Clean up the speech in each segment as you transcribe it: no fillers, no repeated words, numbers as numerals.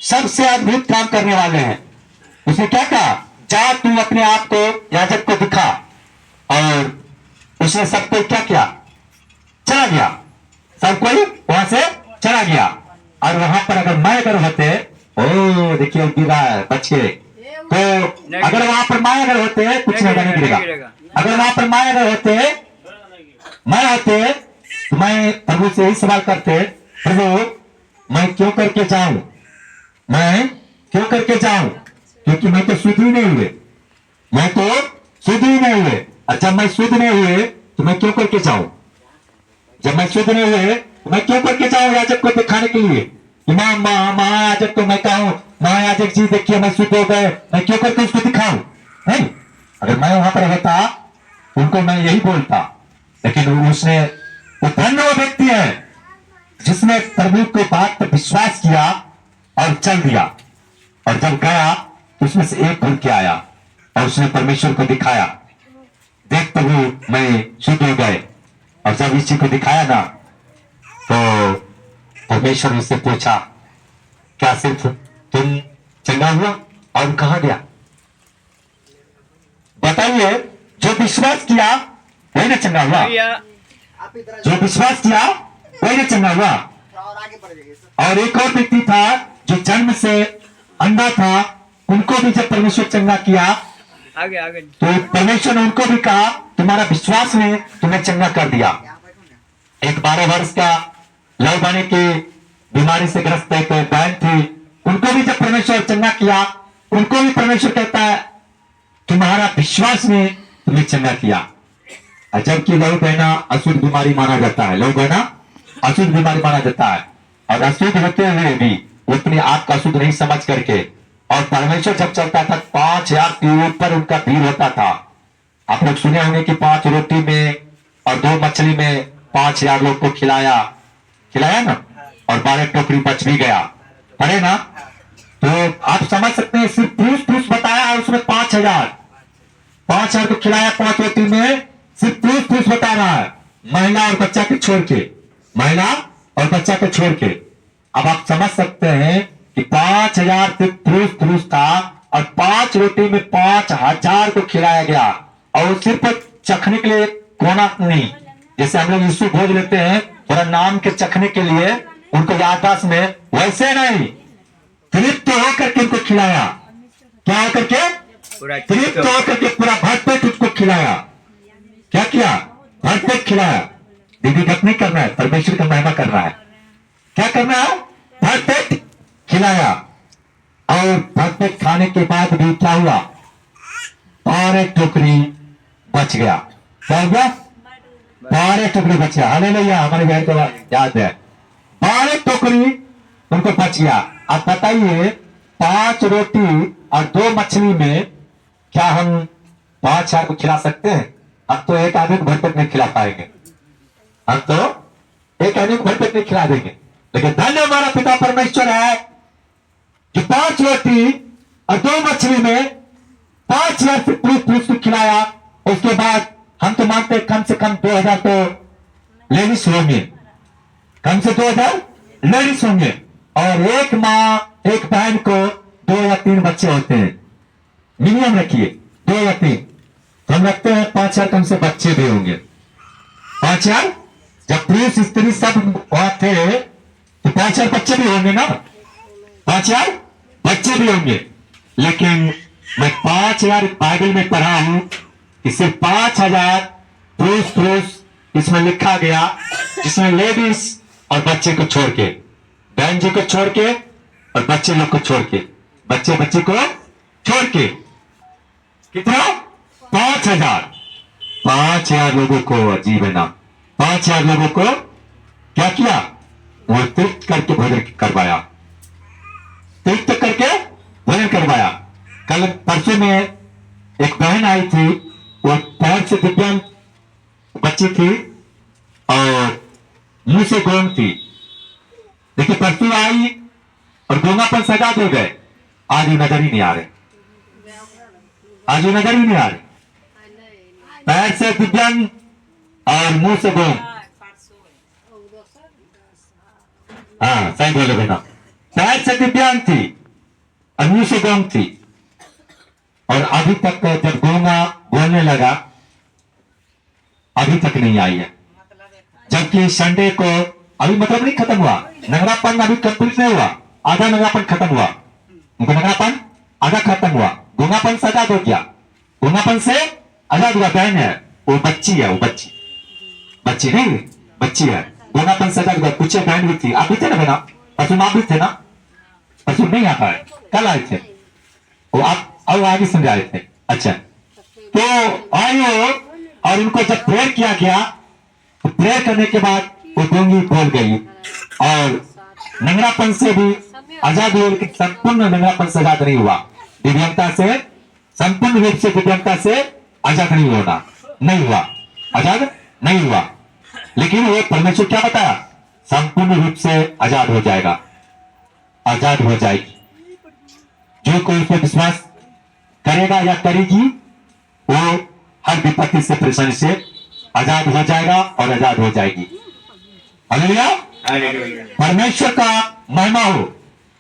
सबसे अद्भुत काम करने वाले हैं। उसने क्या कहा, जा तू अपने आप को याजक को दिखा। और उसने सबको क्या किया, चला गया, सब कोई वहां से चला गया। और वहां पर अगर मैं अगर होते, ओ देखिए गिरा बच गए, तो अगर वहां पर मैं अगर होते कुछ नहीं गिरेगा। अगर वहां पर मैं अगर होते, मैं होते तो मैं प्रभु से यही सवाल करते, प्रभु मैं क्यों करके जाऊं, मैं क्यों करके जाऊं, क्योंकि मैं तो शुद्ध ही नहीं हुए, मैं तो शुद्ध ही नहीं हुए। और जब मैं शुद्ध नहीं हुए तो मैं क्यों करके जाऊं, जब मैं शुद्ध नहीं हुए तो मैं क्यों करके जाऊं याजक को दिखाने के लिए। इमाम महायाजक को मैं कहूं, महायाजक जी देखिए मैं शुद्ध हो गए, मैं क्यों करके उसको दिखाऊं। नहीं, अगर मैं वहां पर रहता उनको मैं यही बोलता। लेकिन उसने, वो धन्य वो व्यक्ति है जिसने प्रभु के बात पर विश्वास किया और चल दिया। और जब गया तो उसमें से एक भूल के आया और उसने परमेश्वर को दिखाया, देख प्रभु मैं शुद्ध हो गए। और जब इसी को दिखाया ना, तो परमेश्वर उससे पूछा, क्या सिर्फ तुम चंगा हुआ और कहां गया। बताइए, जो विश्वास किया वही ना चंगा हुआ, जो विश्वास किया वही ना चंगा हुआ। और एक और व्यक्ति था जो जन्म से अंधा था, उनको भी जब परमेश्वर चंगा किया, आगे तो परमेश्वर ने उनको भी कहा तुम्हारा विश्वास ने तुम्हें चंगा कर दिया। एक 12 वर्ष का लव बने की बीमारी से ग्रस्त एक बहन थी, उनको भी जब परमेश्वर चंगा किया, उनको भी परमेश्वर कहता है तुम्हारा विश्वास ने तुम्हें चंगा किया। जबकि लहू बहना अशुद्ध बीमारी माना जाता है, लहू बहना अशुद्ध बीमारी माना जाता है। और अशुद्ध होते हुए भी अपने आप का अशुद्ध नहीं समझ करके, और परमेश्वर जब चलता था 5000 के ऊपर उनका भीड़ होता था। आप लोग सुने होंगे कि 5 रोटी में और 2 मछली में 5000 लोग को खिलाया ना, और 12 टोकरी बच भी गया, पढ़े ना। तो आप समझ सकते हैं, सिर्फ पुरुष बताया है उसमें 5000 को खिलाया 5 रोटी में, सिर्फ पुरुष बता रहा है, महिला और बच्चा के छोड़ के, महिला और बच्चा को छोड़ के। अब आप समझ सकते हैं कि 5000 सिर्फ पुरुष था, और 5 रोटी में 5000 को खिलाया गया। और वो सिर्फ चखने के लिए कोना नहीं, जैसे हम लोग यीशु भोज लेते हैं थोड़ा नाम के चखने के लिए, उनको याददाश्त में, वैसे नहीं, तृप्त होकर के उनको खिलाया। क्या होकर के, तृप्त होकर के पूरा भरपेट उसको खिलाया। क्या किया, भरपेट खिलाया। दीदी भक्त नहीं करना है, परमेश्वर का महिमा करना है। क्या करना है, भरपेट खिलाया। और भरपेट खाने के बाद भी क्या हुआ, 12 टोकरी बच गया। क्या हो गया, 12 टोकरी बच गया। हालेलुया, हमारे बहन को याद है, 12 टोकरी उनको बच गया। अब बताइए 5 रोटी और 2 मछली में क्या हम 5000 को खिला सकते हैं। अब तो एक आदमी को भरपेट नहीं खिला पाएंगे, हम तो एक आदमी को भरपेट नहीं खिला देंगे। लेकिन धन्य हमारा पिता परमेश्वर है जो 5 रोटी और 2 मछली में 5000 से पुरुष को खिलाया। उसके बाद हम तो मानते हैं कम से कम 2000 तो लेडीज होंगे, कम से 2000 लेडीज होंगे। और एक माँ एक बहन को 2 या 3 बच्चे होते हैं, मिनिमम रखिए 2 या 3, तो हम रखते हैं 5000 कम से बच्चे भी होंगे। 5000 जब पुरुष स्त्री सब वहां थे तो 5000 बच्चे भी होंगे ना, 5000 बच्चे भी होंगे। लेकिन मैं 5000 बाइबल में पढ़ा हूं कि सिर्फ 5000 पुरुष इसमें लिखा गया, जिसमें लेडीज और बच्चे को छोड़ के, बहन जी को छोड़ के और बच्चे लोग को छोड़ के, बच्चे को छोड़ के, कितना, 5000 लोगों को, अजीब है ना, 5000 लोगों को क्या किया, वो तृप्त करके भोजन करवाया, तृप्त करके भोजन करवाया। कल परसों में एक बहन आई थी, वो पैर से दिव्यांग बच्ची थी और मुंह से गोंग थी। देखिए परसों आई और गोंगापन सजा दे गए, आज वो नजर ही नहीं आ रहे, आज वो नजर ही नहीं आ रहे। पैर से दिव्यांग और मुंह से गोंग, हाँ सही बोले बेटा, पैर से दिव्यांग थी, अन्य से गौंग थी, और अभी तक जब गूंगा बोलने लगा अभी तक नहीं आई है। जबकि संडे को अभी मतलब नहीं खत्म हुआ, नगरापन अभी कंप्लीट नहीं हुआ, आधा नगरापन खत्म हुआ, उनको नगरापन आधा खत्म हुआ, गूंगापन से आजाद हो गया, गूंगापन से आजाद हुआ। बहन है वो, बच्ची है वो, बच्ची नहीं, बच्ची है, गूंगापन से आजाद हुआ। कुछ बहन भी थी, आप भी थे ना बहना, परसों आप भी थे ना, परसों नहीं आता है, कल आए थे वो, आप और आगे समझा रहे थे। अच्छा तो आयो, और उनको जब प्रेयर किया गया तो प्रेयर करने के बाद वो गूंगी बोल गई और नंगरापन से भी आजाद हुए, लेकिन संपूर्ण नंगरापन से आजाद नहीं हुआ। दिव्यांगता से, संपूर्ण रूप से दिव्यांगता से आजाद नहीं होना, नहीं हुआ, आजाद नहीं हुआ। लेकिन वो परमेश्वर क्या बताया, संपूर्ण रूप से आजाद हो जाएगा, आजाद हो जाएगी। जो कोई उस पर विश्वास करेगा या करेगी वो हर विपत्ति से, परेशानी से आजाद हो जाएगा और आजाद हो जाएगी। हालेलुया, परमेश्वर का महिमा हो।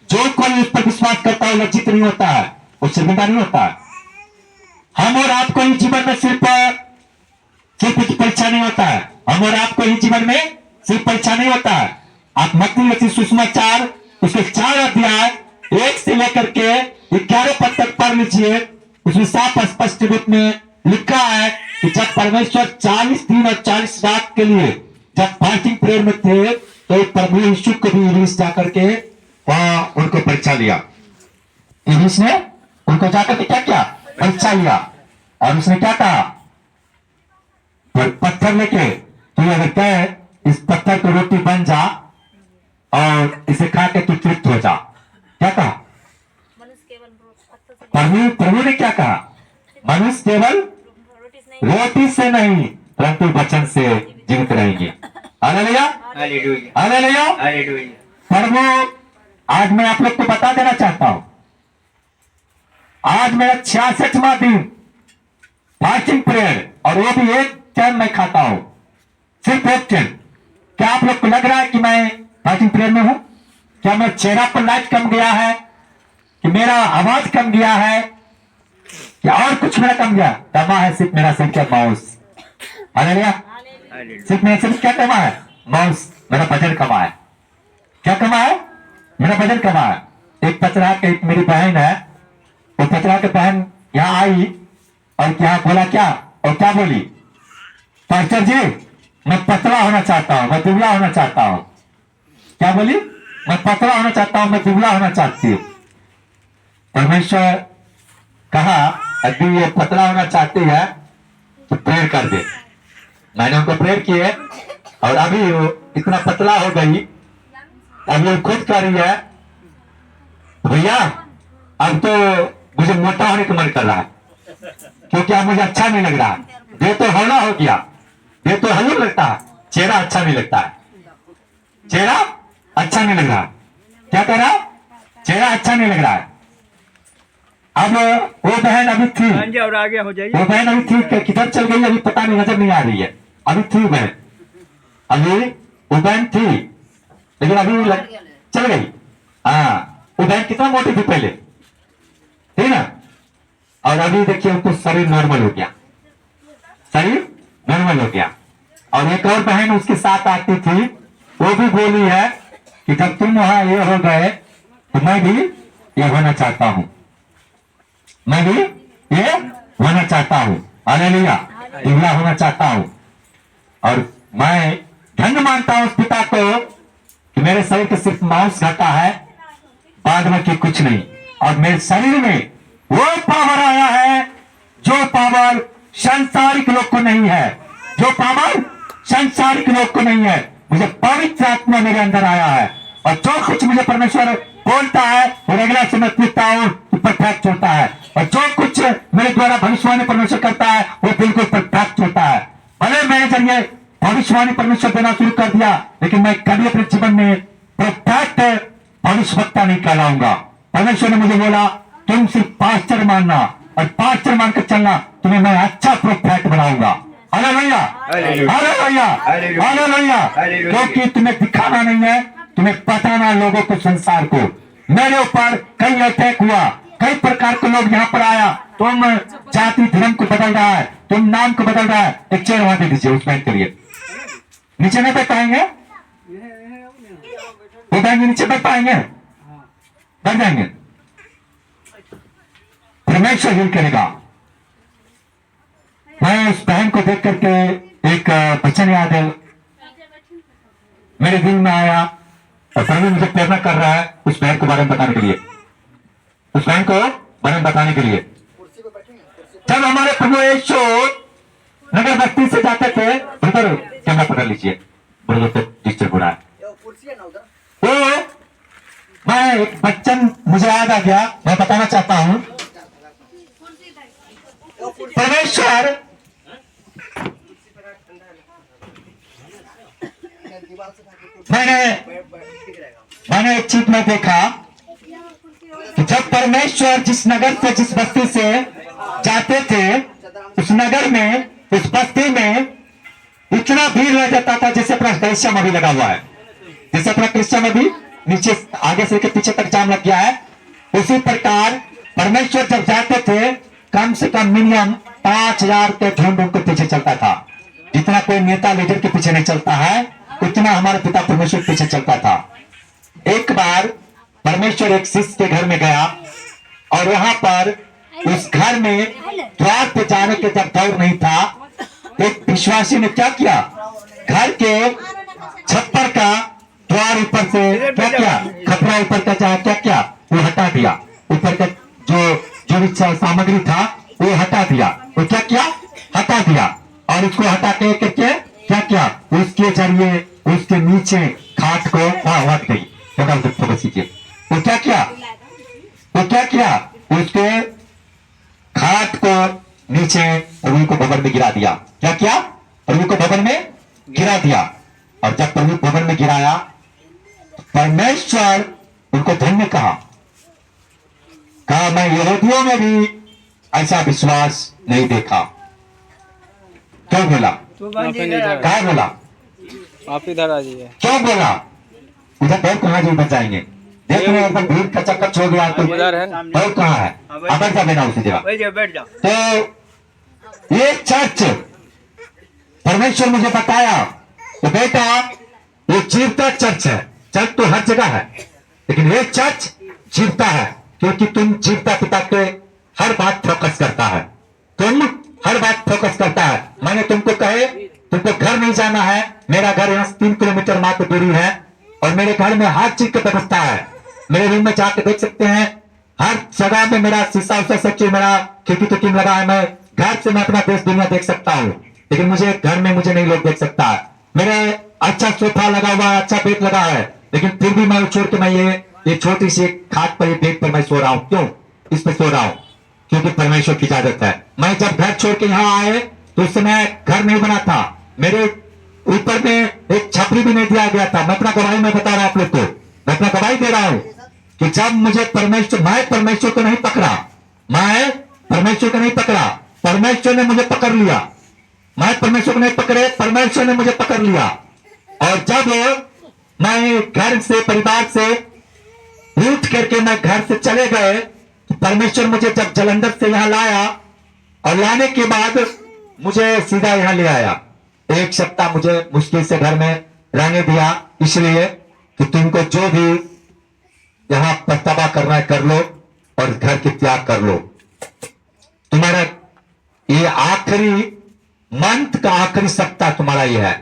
जो कोई उस पर विश्वास करता है लज्जित नहीं होता है, वो शर्मिंदा नहीं होता है। हम और आपको ही जीवन में सिर्फ परीक्षा नहीं होता है, हम और आपको ही जीवन में सिर्फ परीक्षा नहीं होता है। आप मत्ती लिखी सुसमाचार उसके 4 अध्याय 1 से लेकर के 11 पद तक पढ़ लीजिए। उसमें साफ स्पष्ट रूप में लिखा है कि जब परमेश्वर 40 दिन और 40 रात के लिए जब फास्टिंग प्रेयर में थे तो प्रभु यीशु को भी इंग्लिश जाकर के वहां उनको परीक्षा लिया। इंग्लिश ने उनको जाकर के क्या किया, परीक्षा लिया, और उसने क्या कहा, पत्थर लेके तू अगर कहे इस पत्थर को रोटी बन जा और इसे खा के तू तृप्त हो जा, क्या कहा प्रभु ने क्या कहा, मनुष्य केवल रोटी से नहीं परंतु वचन से जीवित रहेंगे। Hallelujah, hallelujah, hallelujah. प्रभु आज मैं आप लोग को बता देना चाहता हूं, आज मेरा 66वां दिन फास्टिंग प्रेयर, और वो भी एक टाइम मैं खाता हूं, सिर्फ एक टाइम। क्या आप लोग को लग रहा है कि मैं फास्टिंग प्रेयर में हूं? क्या मेरा चेहरा पर लाइट कम गया है, कि मेरा आवाज कम गया है, कि और कुछ मेरा कम गया? कमा है सिर्फ मेरा संख्या माउस। हालेलुया, सिर्फ मेरा सिर्फ क्या कमा है, माउस। मेरा वजन कमा है, क्या कमा है, मेरा वजन कमा है। एक पचरा के मेरी बहन है, वो पचरा के बहन यहाँ आई और क्या बोला, क्या और क्या बोली, पास्टर जी मैं पतला होना चाहता हूं, मैं दुबला होना चाहता हूं। क्या बोली, मैं पतला होना चाहता हूं, मैं दुबला होना चाहती हूँ। परमेश्वर कहा अभी ये पतला होना चाहती है तो प्रेयर कर दे। मैंने उनको प्रेयर किए और अभी वो इतना पतला हो गई, अब वो खुद कर रही है भैया अब तो मुझे मोटा होने का मन कर रहा है, क्योंकि अब मुझे अच्छा नहीं लग रहा है, देह तो हल्ला हो गया, देह तो हल्ला लगता है, चेहरा अच्छा नहीं लगता है, चेहरा अच्छा नहीं लग रहा। क्या कह रहा, चेहरा अच्छा नहीं लग रहा है। अब वो बहन अभी थी, और आगे हो जाइए, वो बहन अभी थी, किधर चल गई अभी पता नहीं, नजर नहीं आ रही है। अभी थी बहन, अभी वो बहन थी लेकिन अभी चल गई। हाँ, वो बहन कितना मोटी थी पहले, ठीक ना, और अभी देखिए उनको शरीर नॉर्मल हो गया, शरीर नॉर्मल हो गया। और एक और बहन उसके साथ आती थी, वो भी बोली है कि जब तुम वहां ये हो गए तो मैं भी ये होना चाहता हूं, मैं भी ये होना चाहता हूं। हालेलुया, दुबला होना चाहता हूं। और मैं धन्य मानता हूं उस पिता को कि मेरे शरीर के सिर्फ मांस घटा है, बाद में की कुछ नहीं, और मेरे शरीर में वो पावर आया है जो पावर संसारिक लोग को नहीं है, जो पावर संसारिक लोग को नहीं है। मुझे पवित्र आत्मा मेरे अंदर आया है, और जो कुछ मुझे परमेश्वर बोलता है वो रेगुलर से मैं पूछता हूँ तो परफेक्ट होता है, और जो कुछ मेरे द्वारा भविष्यवाणी परमेश्वर करता है वो बिल्कुल परफेक्ट होता है। भले मैंने जरिए भविष्यवाणी परमेश्वर देना शुरू कर दिया, लेकिन मैं कभी अपने जीवन में परफेक्ट भविष्यवक्ता नहीं कहलाऊंगा। परमेश्वर ने मुझे बोला तुम सिर्फ पास्टर मानना, और पास्टर मानकर चलना, तुम्हें मैं अच्छा परफेक्ट बनाऊंगा। Hallelujah, hallelujah, hallelujah. क्योंकि तुम्हें दिखाना नहीं है, तुम्हें बताना लोगों को, संसार को मेरे ऊपर कई अटैक हुआ, कई प्रकार के लोग यहाँ पर आया, तुम जाति धर्म को बदल रहा है, तुम नाम को बदल रहा है। एक चेयर वहां दे दीजिए उस बैंक के लिए। नीचे नहीं बैठ पाएंगे, वो बैंक नीचे बैठ पाएंगे, बैठ जाएंगे। परमेश्वर हिल करेगा। मैं उस बहन को देख करके एक वचन याद है, मेरे दिल में आया और प्रभु मुझे प्रेरणा कर रहा है उस बहन के बारे में बताने के लिए, उस बहन को बारे में बताने के लिए। जब हमारे प्रभु यीशु नगर बस्ती से जाते थे, उधर कैमरा पकड़ लीजिए, बोलो तो डिस्टर्ब हो रहा है। तो मैं एक वचन मुझे याद आ गया, मैं बताना चाहता हूं। परमेश्वर मैंने एक चीज में देखा कि जब परमेश्वर जिस नगर से, जिस बस्ती से जाते थे, उस नगर में, उस बस्ती में इतना भीड़ लग जाता था जैसे अपना क्रिश्चियन अभी लगा हुआ है, जैसे अपना क्रिश्चियन अभी नीचे आगे से लेकर पीछे तक जाम लग गया है। उसी प्रकार परमेश्वर जब जाते थे, कम से कम मिनिमम 5000 के झुंड उनके पीछे चलता था। जितना कोई नेता लीडर के पीछे नहीं चलता है, उतना हमारे पिता परमेश्वर के पीछे चलता था। एक बार परमेश्वर एक शिष्य के घर में गया और वहां पर उस घर में द्वार पे जाने के जब दौर नहीं था, एक विश्वासी ने क्या किया, घर के छप्पर का द्वार ऊपर से क्या किया, खपरा ऊपर का चाहे क्या किया, वो हटा दिया। ऊपर का जो भी सामग्री था वो हटा दिया। वो क्या किया, हटा दिया। और उसको हटा के करके क्या किया, उसके जरिए उसके नीचे खाट को हट गई। वो क्या किया, वो क्या किया, उसके खाट को नीचे प्रभु को भवन में गिरा दिया। क्या किया, प्रभु को भवन में गिरा दिया। और जब प्रभु भवन में गिराया, परमेश्वर उनको धन्य कहा मैं यहूदियों में भी ऐसा विश्वास नहीं देखा। क्यों बोला, क्या बोला, आप इधर आ जाइए। क्यों बोला, उधर बहुत कहाँ जी बच जाएंगे, देख रहे एकदम भीड़ कचकच हो गया। तो बहुत कहाँ है, अब बैठ जा देना उसी जगह। तो ये चर्च परमेश्वर मुझे बताया, तो बेटा ये जीवता चर्च है। चर्च तो हर जगह है, लेकिन ये चर्च जीवता है, क्योंकि तुम जीवता पिता के हर बात फोकस करता है, तुम हर बात फोकस करता है। मैंने तुमको कहे तुमको घर नहीं जाना है, मेरा घर यहाँ 3 किलोमीटर मात्र दूरी है और मेरे घर में हर चीज की व्यवस्था है। मेरे रूम में जाके देख सकते हैं, हर जगह में मेरा शीशा उसा सब चीज, मेरा खिड़की तो लगा है। मैं घर से मैं अपना देश दुनिया देख सकता हूँ, लेकिन मुझे घर में मुझे नहीं लोग देख सकता है। मेरे अच्छा सोफा लगा हुआ है, अच्छा बेड लगा है, लेकिन फिर भी मैं छोड़ के मैं ये छोटी सी खाट पर, बेड पर मैं सो रहा हूँ। क्यों इस पर सो रहा हूँ, क्योंकि परमेश्वर की इजाजत है। मैं जब घर छोड़ के यहाँ आए तो उस समय घर नहीं बना था, मेरे ऊपर में एक छपरी भी नहीं दिया गया था। मैं अपना गवाही में बता रहा हूँ आप लोग को, मैं अपना गवाही दे रहा हूँ कि जब मुझे परमेश्वर, मैं परमेश्वर को नहीं पकड़ा, मैं परमेश्वर को नहीं पकड़ा, परमेश्वर ने मुझे पकड़ लिया। मैं परमेश्वर को नहीं पकड़े, परमेश्वर ने मुझे पकड़ लिया। और जब मैं घर से, परिवार से रूठ करके मैं घर से चले गए, तो परमेश्वर मुझे जब जलंधर से यहाँ लाया और लाने के बाद मुझे सीधा यहाँ ले आया। 1 सप्ताह मुझे मुश्किल से घर में रहने दिया, इसलिए कि तुमको जो भी यहाँ पछतावा करना है कर लो और घर के त्याग कर लो। तुम्हारा ये आखिरी मंथ का आखिरी सप्ताह तुम्हारा ये है,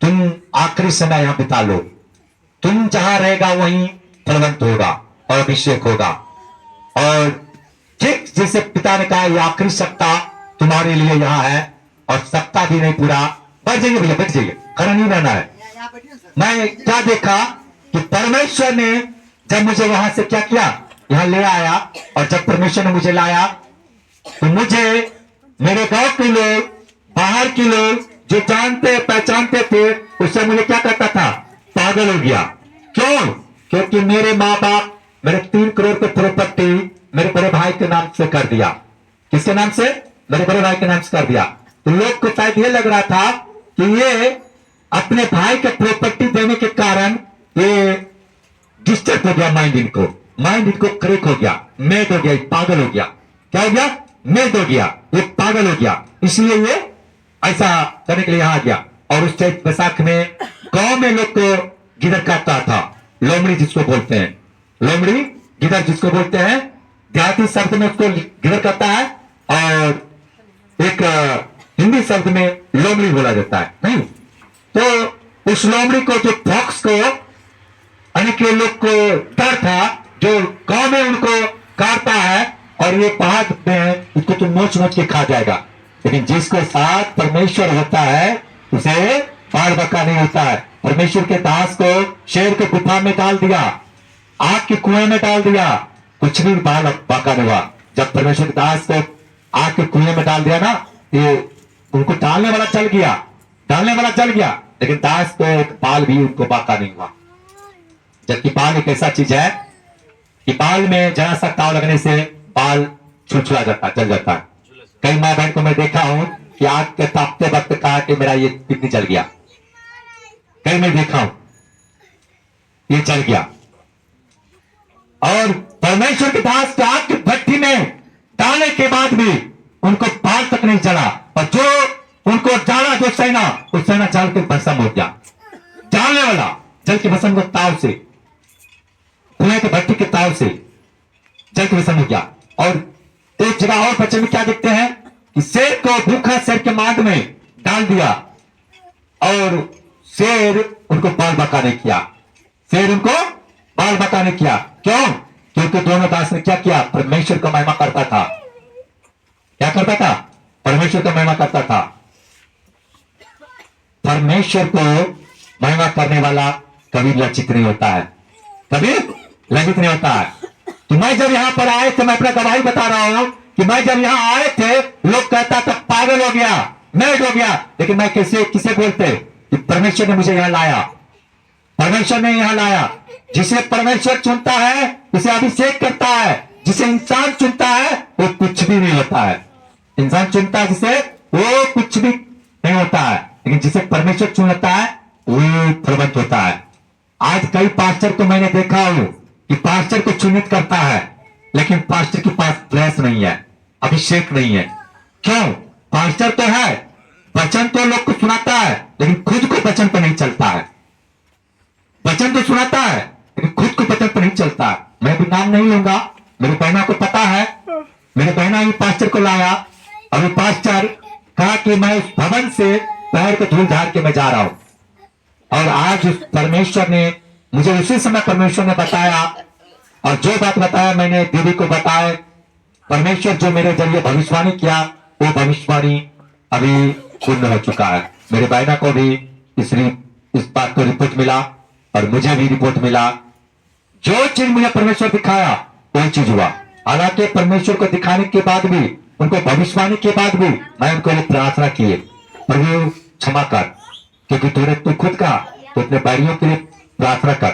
तुम आखिरी समय यहां बिता लो। तुम जहां रहेगा वहीं फलवंत होगा और अभिषेक होगा। और ठीक जैसे पिता ने कहा, ये आखिरी सप्ताह तुम्हारे लिए यहाँ है, और सप्ताह भी नहीं पूरा। बैठ जाइए भैया, बैठ जाइए, खड़ा नहीं रहना है। मैं क्या देखा कि परमेश्वर ने जब मुझे वहां से क्या किया, यहाँ ले आया। और जब परमेश्वर ने मुझे लाया तो मुझे मेरे गांव के लोग, बाहर के लोग जो जानते पहचानते थे, उससे मुझे क्या कहता था, पागल हो गया। क्यों, क्योंकि मेरे माँ बाप मेरे 3 करोड़ के प्रॉपर्टी मेरे बड़े भाई के नाम से कर दिया। किसके नाम से, मेरे बड़े भाई के नाम से कर दिया। तो लोग को शायद ये लग रहा था कि ये अपने भाई के प्रॉपर्टी देने के कारण ये डिस्टर्ब हो गया माइंड इनको क्रेक हो गया, मेड हो गया, पागल हो गया। क्या हो गया? मेड हो गया, ये पागल हो गया। इसलिए ये ऐसा करने के लिए यहां आ गया। और उस चैत बैसाख में गांव में लोग को गिदर काटता था, लोमड़ी जिसको बोलते हैं, लोमड़ी गिदर जिसको बोलते हैं, देहाती शब्द में उसको गिदर करता है, और एक हिंदी शब्द में लोमड़ी बोला जाता है। नहीं तो उस लोमड़ी को, जो फॉक्स को, यानी कि लोग को डर था, जो गांव में उनको काटता है और ये पहाड़ में उसको तो नोच नोच के खा जाएगा। लेकिन जिसके साथ परमेश्वर होता है उसे बाल बका नहीं होता है। परमेश्वर के दास को शेर के गुफा में डाल दिया, आग के कुएं में डाल दिया, कुछ भी बाल बका नहीं हुआ। जब परमेश्वर के दास को आग के कुएं में डाल दिया ना, ये उनको डालने वाला चल गया, डालने वाला चल गया, लेकिन दास को एक बाल भी उनको बाका नहीं हुआ। जबकि बाल एक ऐसा चीज है कि बाल में जरा सा ताव लगने से बाल छुछुड़ा जाता है, जल जाता है। कई माँ बहन को मैं देखा हूं कि आग के तापते वक्त कहा कि मेरा ये कितनी जल गया, कई मैं देखा हूं ये जल गया। और परमेश्वर के दास के आग की भट्टी में डालने के बाद भी उनको बाल तक नहीं जला, और जो उनको डाला, जो सेना, उस सेना जल के भस्म हो गया। डालने वाला जल के भस्म को ताव से, कुएं के भट्टी के ताव से जल के भस्म हो गया। और एक जगह और बच्चे में क्या देखते हैं कि शेर को भूखा शेर के मांग में डाल दिया, और शेर उनको बाल बका नहीं किया, शेर उनको बाल बका नहीं किया। क्यों? क्योंकि दोनों दास ने क्या किया? परमेश्वर का महिमा करता था। क्या करता था? परमेश्वर का महिमा करता था। परमेश्वर को महिमा करने वाला कभी लज्जित नहीं होता है, कभी लज्जित नहीं होता है। तो मैं जब यहां पर आए थे, मैं अपना गवाही बता रहा हूं कि मैं जब यहां आए थे, लोग कहता था पागल हो गया, मैड हो गया, लेकिन मैं किसे बोलते कि परमेश्वर ने मुझे यहां लाया, परमेश्वर ने यहां लाया। जिसे परमेश्वर चुनता है उसे अभिषेक करता है, जिसे इंसान चुनता है वो कुछ भी नहीं होता है। इंसान चुनता है जिसे, वो कुछ भी नहीं होता है, लेकिन जिसे परमेश्वर चुन लेता है वो फलवंत होता है। आज कई पास्टर को मैंने देखा हूं कि पास्टर को चुनित करता है, लेकिन पास्टर के पास प्रेस नहीं है, अभिषेक नहीं है। क्यों? पास्टर तो है, वचन तो लोग को सुनाता है, लेकिन खुद को वचन पर नहीं चलता है। वचन तो सुनाता है, लेकिन खुद को वचन पर नहीं चलता है। मैं भी नाम नहीं लूंगा, मेरी बहना को पता है, मेरी बहना ही पास्टर को लाया, और वो पास्टर कहा कि मैं उस भवन से पैर को धूल झाड़ के मैं जा रहा हूं। और आज उस परमेश्वर ने मुझे उसी समय परमेश्वर ने बताया, और जो बात बताया मैंने दीदी को बताया, परमेश्वर जो मेरे जरिए भविष्यवाणी किया वो भविष्यवाणी अभी पूर्ण हो चुका है। मेरे बहना को भी इस बात को रिपोर्ट मिला, और मुझे भी रिपोर्ट मिला। जो चीज मुझे परमेश्वर दिखाया वही चीज हुआ। हालांकि परमेश्वर को दिखाने के बाद भी, उनको भविष्यवाणी के बाद भी मैं उनको लिए प्रार्थना किए, प्रभु क्षमा कर, क्योंकि तू खुद कहा तो अपने बैरियों के लिए प्रार्थना कर,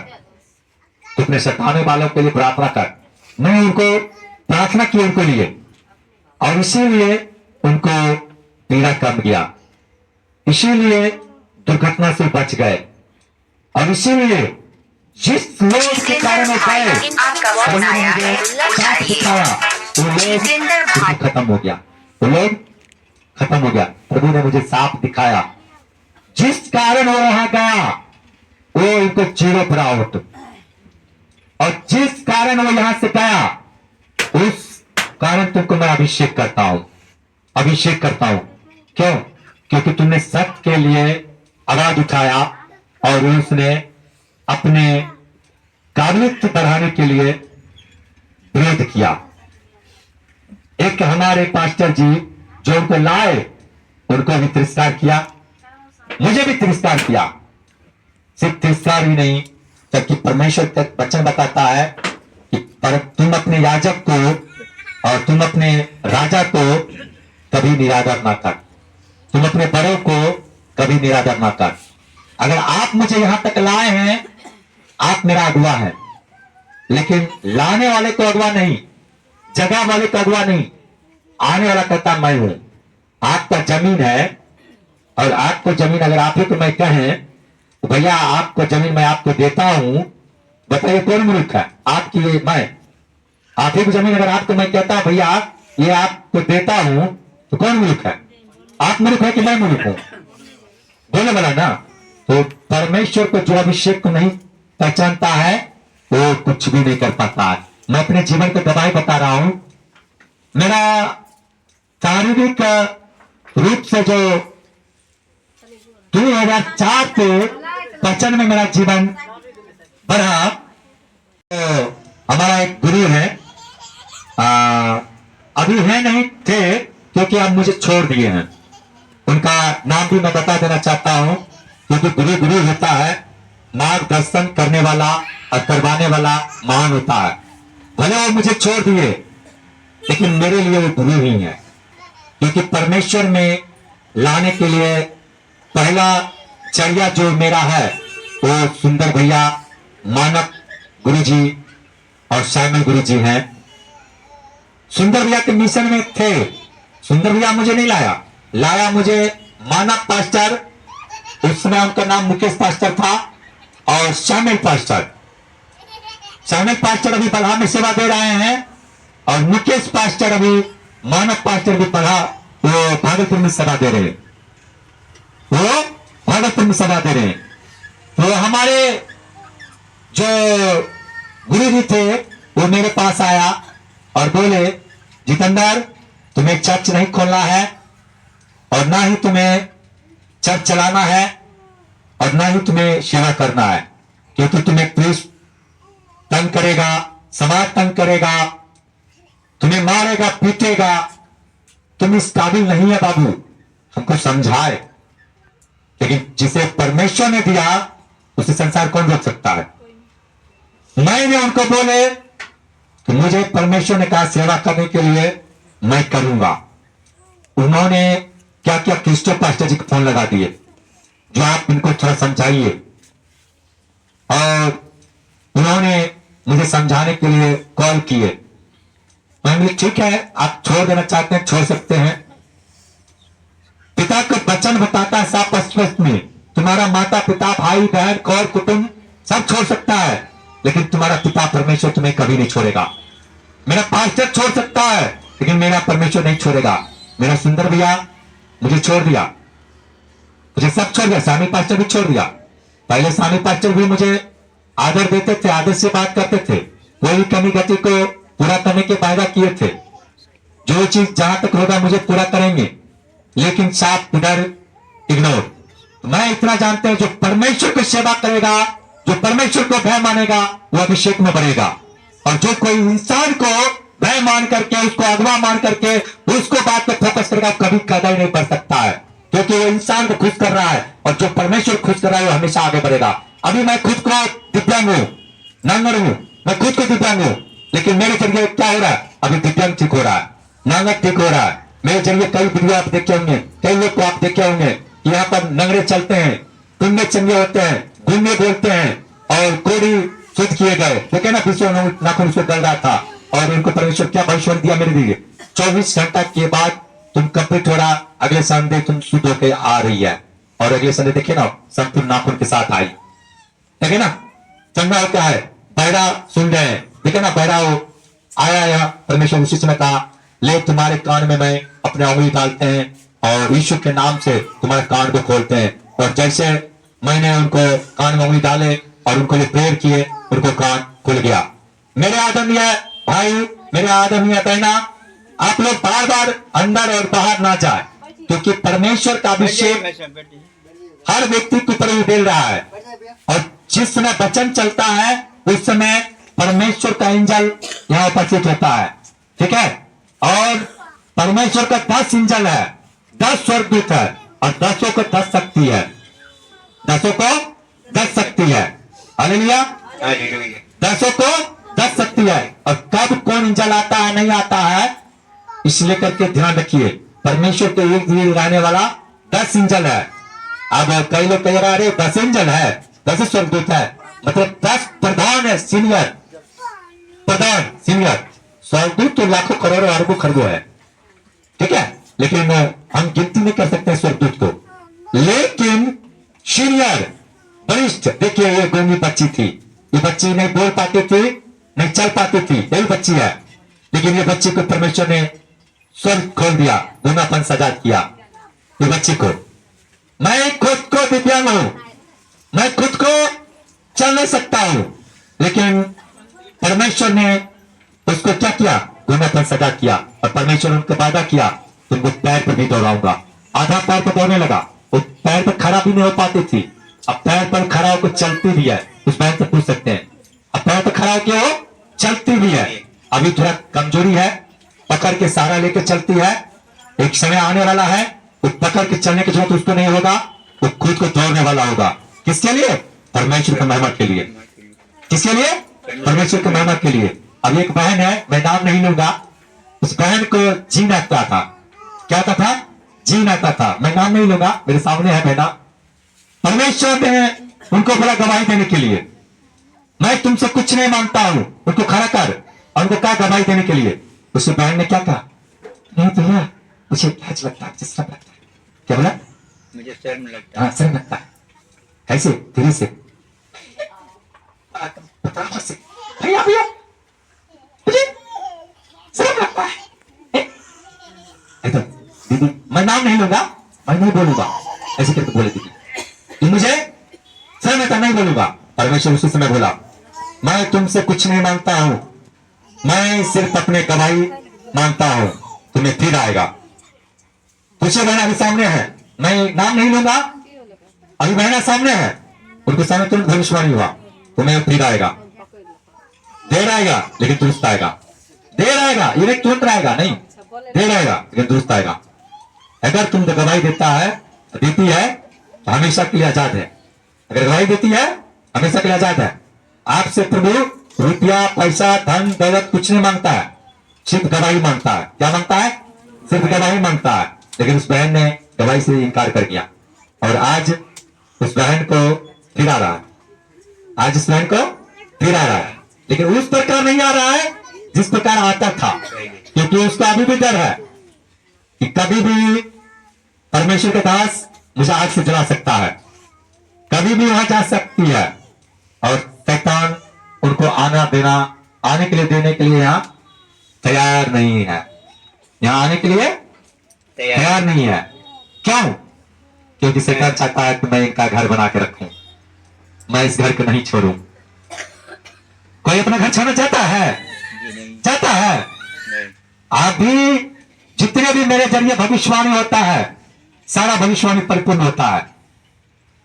तो अपने सताने वालों के लिए प्रार्थना कर। मैं उनको प्रार्थना की उनके लिए, और इसीलिए उनको पीड़ा कम गया, इसीलिए दुर्घटना से बच गए, और इसीलिए जिस लोग के कारण वो गए, प्रभु ने मुझे साफ दिखाया, वो लोग खत्म हो गया, वो लोग खत्म हो गया। प्रभु ने मुझे साफ दिखाया जिस कारण वो वहां गया वो इनको जीरो पर आउट, और जिस कारण वो यहां से गया उस कारण तुमको मैं अभिषेक करता हूं, अभिषेक करता हूं। क्यों? क्योंकि तुमने सत्य के लिए आवाज उठाया, और उसने अपने काबिलियत बढ़ाने के लिए विरोध किया। एक हमारे पास्टर जी जो उनको लाए, उनको भी तिरस्कार किया, मुझे भी तिरस्कार किया। सिर्फ तिरस्कार ही नहीं, जबकि परमेश्वर का वचन बताता है कि तुम अपने याजक को और तुम अपने राजा को कभी निरादर ना कर, तुम अपने बड़ों को कभी निरादर ना कर। अगर आप मुझे यहां तक लाए हैं, आप मेरा अगुआ है, लेकिन लाने वाले को अगुआ नहीं, जगह वाले को अगुआ नहीं, आने वाला कहता मैं हूं। आपका जमीन है, और आपको जमीन अगर आप ही को मैं कहें तो भैया आपको जमीन मैं आपको देता हूं, बताइए कौन मूर्ख है? आपकी ये मैं, आप ही की जमीन अगर आपको मैं कहता भैया ये आपको देता हूं तो कौन मूर्ख है? आप मूर्ख है कि मैं मूर्ख हूं? बोले वाला ना। तो परमेश्वर को जो अभिषेक को नहीं पहचानता है वो कुछ भी नहीं कर पाता है। मैं अपने जीवन को गवाही बता रहा हूं। मेरा शारीरिक रूप से जो 2004 के पचन में मेरा जीवन बढ़ा, तो हमारा एक गुरु है, अभी है नहीं थे क्योंकि अब मुझे छोड़ दिए हैं। उनका नाम भी मैं बता देना चाहता हूं क्योंकि गुरु गुरु होता है, मार्गदर्शन करने वाला और करवाने वाला महान होता है। भले वो मुझे छोड़ दिए लेकिन मेरे लिए वो गुरु ही है, क्योंकि परमेश्वर में लाने के लिए पहला चर्या जो मेरा है वो सुंदर भैया, मानक गुरुजी और साइमन गुरुजी हैं। सुंदर भैया के मिशन में थे। सुंदर भैया मुझे नहीं लाया, लाया मुझे मानक पास्टर, उस समय उनका नाम मुकेश पास्टर था, और शामिल पास्टर। शामिल पास्टर अभी बलहा में सेवा दे रहे हैं और मुकेश पास्टर अभी मानक पास्टर भी पढ़ा, वो भागलपुर में सेवा दे रहे हैं, वो भागलपुर में सेवा दे रहे हैं। तो हमारे जो गुरु जी थे वो मेरे पास आया और बोले जितेंद्र तुम्हें चर्च नहीं खोलना है और ना ही तुम्हें चर्च चलाना है और ना ही तुम्हें सेवा करना है, क्योंकि तुम्हें पुलिस तंग करेगा, समाज तंग करेगा, तुम्हें मारेगा पीटेगा, तुम इस काबिल नहीं है बाबू। हमको समझाए, लेकिन जिसे परमेश्वर ने दिया उसे संसार कौन रोक सकता है? मैंने उनको बोले कि मुझे परमेश्वर ने कहा सेवा करने के लिए मैं करूंगा। उन्होंने क्या क्या क्रिस्टो पास्टर जी को फोन लगा दिए, जो आप इनको थोड़ा समझाइए, और उन्होंने मुझे समझाने के लिए कॉल किए। मैंने ठीक है आप छोड़ देना चाहते हैं छोड़ सकते हैं। पिता का वचन बताता है साफ स्पष्ट में, तुम्हारा माता पिता भाई बहन कौर कुटुंब सब छोड़ सकता है, लेकिन तुम्हारा पिता परमेश्वर तुम्हें कभी नहीं छोड़ेगा। मेरा पास्टर छोड़ सकता है लेकिन मेरा परमेश्वर नहीं छोड़ेगा। मेरा सुंदर भैया मुझे छोड़ दिया, मुझे सब छोड़ दिया, स्वामी पास्टर भी छोड़ दिया। पहले स्वामी पास्टर भी मुझे आदर देते थे, आदर से बात करते थे, कोई कमी गति को पूरा करने के वायदा किए थे, जो चीज जहां तक होगा मुझे पूरा करेंगे, लेकिन साफ उधर इग्नोर। मैं इतना जानते हैं जो परमेश्वर की सेवा करेगा, जो परमेश्वर को भय मानेगा वो अभिषेक में बढ़ेगा, और जो कोई इंसान को भय मान करके उसको अगवा मान करके उसको बात पे फोकस करेगा कभी कदर नहीं बढ़ सकता है, क्योंकि वो इंसान को खुश कर रहा है, और जो परमेश्वर खुश कर रहा है वो हमेशा आगे बढ़ेगा। अभी मैं खुद को दिव्यांग हूं, नांगर हूं, मैं खुद को दिव्यांग हूं, लेकिन मेरे जरिए क्या हो रहा है? अभी दिव्यांग ठीक हो रहा है, नांगर ठीक हो रहा है। मेरे जरिए कई वीडियो आप देखे होंगे, कई लोग को आप देखे होंगे, यहाँ पर नंगरे चलते हैं, टुन्ने चंगे होते हैं, गुन्ने बोलते हैं, और कोड़ी शुद्ध किए गए। देखे ना विश्व नाखून उसको गल रहा था, और उनको परमेश्वर क्या भविष्य दिया मेरे लिए, 24 घंटा के बाद तुम कंप्लीट हो रहा, अगले संडे तुम शुद्ध होकर आ रही है, और अगले संडे देखे ना संपूर्ण नाखून के साथ आई, देखे ना चंगा होता है। बहरा सुन रहे हैं, देखे ना बहरा हो आया, परमेश्वर उसी समय कहा ले तुम्हारे कान में मैं अपने उंगली डालते हैं और यीशु के नाम से तुम्हारे कान को खोलते हैं, और जैसे मैंने उनको कान में उंगली डाले और उनको ये प्रेयर किए, उनको कान खुल गया। मेरे आदरणीय भाई, मेरे आदरणीय बहना, आप लोग बार बार अंदर और बाहर ना जाए, क्योंकि परमेश्वर का अभिषेक हर व्यक्ति के ऊपर उड़ेल रहा है, और जिस समय वचन चलता है उस समय परमेश्वर का एंजल यहाँ उपस्थित होता है, ठीक है। और परमेश्वर का 10 एंजल है, 10 स्वर्गदूत है, और 10 को 10 शक्ति है, 10 को 10 शक्ति है। हालेलुया, 10 को 10 शक्ति है। और कब कौन एंजल आता है नहीं आता है इसलिए करके ध्यान रखिए, परमेश्वर के एक दिए लाने वाला 10 एंजल है। अब कई लोग कह रहे 10 एंजल है, 10 स्वर्गदूत है, मतलब 10 प्रधान है, सीनियर प्रधान, सीनियर। स्वर्गदूत तो लाखों करोड़ों अरबों खरबों है, ठीक है, लेकिन हम गिनती नहीं कर सकते स्वर्गदूत को। लेकिन सीनियर वरिष्ठ, देखिए ये गोमी बच्ची थी, ये बच्ची नहीं बोल पाती थी, नहीं चल पाती थी, यही बच्ची है। लेकिन ये बच्ची को परमेश्वर ने स्वर्ग खोल दिया, दूनापन सजा किया ये बच्ची को। मैं खुद को दिव्यांग हूं, मैं खुद को चल नहीं सकता हूं, लेकिन परमेश्वर ने उसको क्या किया, दूनापन सजा किया। और परमेश्वर ने उनको वादा किया, तुमको पैर पर भी दौड़ाऊंगा। आधा पैर पर दौड़ने लगा, वो पैर पर खड़ा भी नहीं हो पाती थी, अब पैर पर खड़ा होकर चलती भी है। उस बहन से पूछ सकते हैं, अब पैर पर खड़ा होकर वो चलती भी है। अभी थोड़ा कमजोरी है, पकड़ के सहारा लेकर चलती है। एक समय आने वाला है, वो पकड़ के चलने की जरूरत उसको नहीं होगा, वो खुद को दौड़ने वाला होगा। किसके लिए? परमेश्वर की महिमा के लिए। किसके लिए? परमेश्वर की महिमा के लिए। अब एक बहन है, मैं नाम नहीं लूंगा, उस बहन को जीन आता था। क्या आता था? जीन आता था। मैं नाम नहीं लूंगा, मेरे सामने है बहना। परमेश्वर ने उनको बोला गवाही देने के लिए, मैं तुमसे कुछ नहीं मांगता हूं, उनको खड़ा कर। और उनको कहा गवाही देने के लिए। उस बहन ने क्या कहा? नहीं भैया, मुझे लाज लगता है, मुझे शर्म लगता है। क्या बोला? मुझे शर्म लगता है। हाँ, शर्म लगता है। ऐसे धीरे से से भैया भैया मुझे शर्म लगता है। एकदम दीदी, मैं नाम नहीं लूंगा, मैं नहीं बोलूंगा, ऐसे करके बोले दीदी, कि मुझे शर्म लगता, नहीं बोलूंगा। परमेश्वर उसी समय बोला, मैं तुमसे कुछ नहीं मांगता हूं, मैं सिर्फ अपने गवाही मांगता हूं, तुम्हें फिर आएगा। पूछे बहना अभी सामने है, मैं नाम नहीं लूंगा, अभी बहना सामने है, उनके सामने तुरंत भविष्यवाणी हुआ, तुम्हें फिर आएगा। देर आएगा लेकिन दुरुस्त आएगा। देर आएगा, ये नहीं तुरंत आएगा, नहीं, देर आएगा लेकिन दुरुस्त आएगा। अगर तुम गवाही देता है, देती है, तो हमेशा के लिए आजाद है। अगर गवाही देती है, हमेशा के लिए आजाद है। आपसे प्रभु रुपया, पैसा, धन, दौलत कुछ नहीं मांगता है, सिर्फ गवाही मांगता है। क्या मांगता है? सिर्फ गवाही मांगता है। लेकिन उस बहन ने गवाही से इनकार कर दिया, और आज उस बहन को फिर आ रहा है। आज उस बहन को फिर आ रहा है, लेकिन उस प्रकार नहीं आ रहा है जिस प्रकार आता था, क्योंकि उसका अभी भी डर है कि कभी भी परमेश्वर के दास मुझे आग से जला सकता है, कभी भी वहां जा सकती है। और शैतान उनको आने के लिए देने के लिए यहां तैयार नहीं है, यहां आने के लिए तैयार नहीं है। क्यों? क्योंकि शैतान चाहता है कि मैं इनका घर बना के रखूं, मैं इस घर को नहीं छोड़ूं। कोई अपना घर छोड़ना चाहता है? चाहता है? अभी जितने भी मेरे जरिए भविष्यवाणी होता है, सारा भविष्यवाणी परिपूर्ण होता है।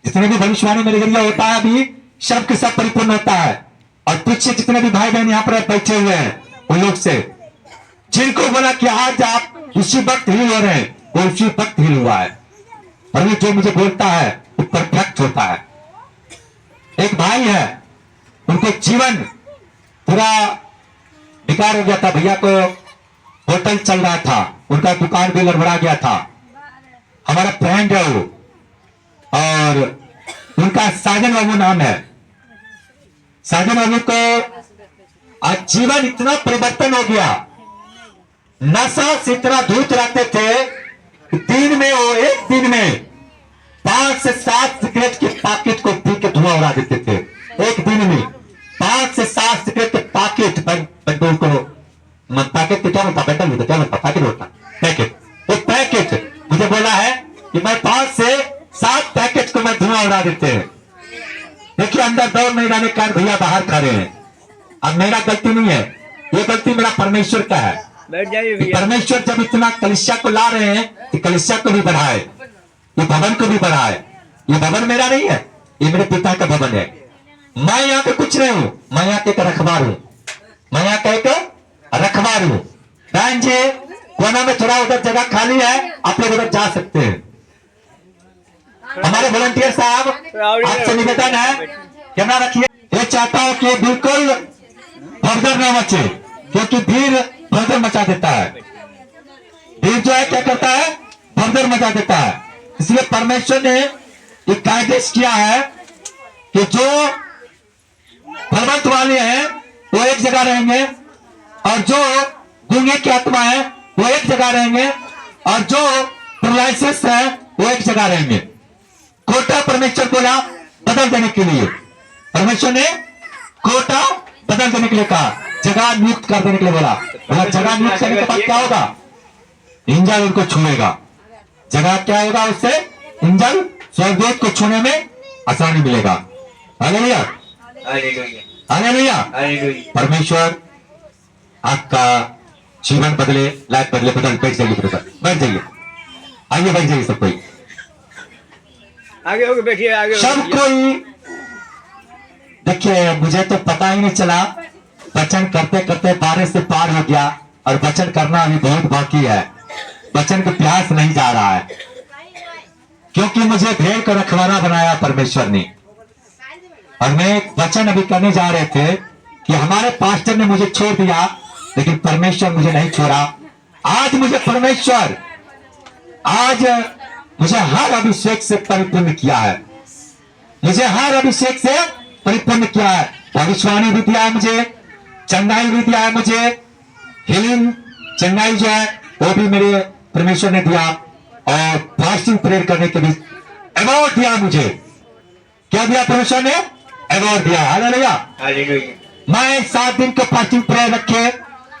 जितने भी भविष्यवाणी मेरे जरिए होता है, अभी सब के सब परिपूर्ण होता है। और पीछे जितने भी भाई बहन यहाँ पर बैठे हुए हैं, उन लोग से जिनको बोला कि आज आप उसी वक्त हिल हो रहे हैं, वो उसी वक्त हिल हुआ है। और ये जो मुझे बोलता है वो परफेक्ट होता है। एक भाई है, उनको जीवन पूरा बेकार हो गया था। भैया को होटल चल रहा था, उनका दुकान भी लड़बड़ा गया था। हमारा फ्रेंड है वो, और उनका साजन बाबू नाम है। साजन बाबू को आज जीवन इतना परिवर्तन हो गया, नशा से इतना धूत रहते थे कि दिन में वो एक दिन में 5 से 7 सिगरेट के पैकेट को पी के धुआं उड़ा देते थे। एक दिन में 5 से 7 सिगरेट के पैकेट, बंदूक को पैकेट क्या होता, बंडल होता, क्या होता, पैकेट होता, पैकेट, वो पैकेट मुझे बोला है कि मैं 5 से 7 पैकेट को मैं धुआं उड़ा देते हैं। देखिए अंदर दौड़ नहीं जाने के कारण भैया बाहर खड़े हैं। अब मेरा गलती नहीं है, ये गलती मेरा परमेश्वर का है। बैठ जाइए भैया। परमेश्वर जब इतना कलिसिया को ला रहे हैं कि कलिसिया को भी बढ़ाए, ये भवन को भी बढ़ाए। ये भवन मेरा नहीं है, ये मेरे पिता का भवन है। मैं यहाँ पे कुछ नहीं हूं, मैं यहाँ के एक रखवार हूं, मैं यहाँ का एक रखवार हूं। बहन जी, कोना में थोड़ा उधर जगह खाली है, आप लोग उधर जा सकते हैं। हमारे वॉलंटियर साहब, आपसे निवेदन है, कैमरा रखिए। ये चाहता हूं कि बिल्कुल भगदड़ न मचे, क्योंकि भीड़ भगदड़ मचा देता है। भीड़ जो है क्या करता है, भगदड़ मचा देता है। इसलिए परमेश्वर ने एक आदेश किया है कि जो फलवंत वाले हैं वो एक जगह रहेंगे, और जो गूंगे की आत्मा है वो एक जगह रहेंगे, और जो पैरालिसिस है वो एक जगह रहेंगे। कोटा परमेश्वर बोला बदल देने के लिए, परमेश्वर ने कोटा बदल देने के लिए कहा, जगह नियुक्त कर देने के लिए बोला। बोला जगह नियुक्त करने के बाद क्या होगा, इंजल उनको छूएगा। जगह क्या होगा उससे, इंजल स्वर्गदूत को छूने में आसानी मिलेगा। Hallelujah, hallelujah, hallelujah. हालेलुया। परमेश्वर आपका जीवन बदले, लाइफ बदले। बदल बैठ जाइए ब्रदर, बैठ जाइए, आइए बैठ जाइए सब कोई, आगे होके बैठिए, आगे सब होके कोई। देखिए मुझे तो पता ही नहीं चला, वचन करते करते 12 से पार हो गया और वचन करना अभी बहुत बाकी है। वचन को प्यास नहीं जा रहा है, क्योंकि मुझे भेड़ का रखवाला बनाया परमेश्वर ने। और मैं वचन अभी करने जा रहे थे कि हमारे पास्टर ने मुझे छोड़ दिया, लेकिन परमेश्वर मुझे नहीं छोड़ा। आज मुझे परमेश्वर, आज मुझे हर अभिषेक से परिपूर्ण किया है, मुझे हर अभिषेक से परिपूर्ण किया है। भविष्यवाणी भी दिया है मुझे, चंगाई भी दिया है मुझे, हीलिंग चंगाई जो है वो भी मेरे परमेश्वर ने दिया, और फास्टिंग प्रेयर करने के भी अवार्ड दिया मुझे। क्या दिया परमेश्वर ने, अवार्ड दिया। हालेलुया। हालेलुया। मैं 7 दिन का फास्टिंग प्रेयर रखे,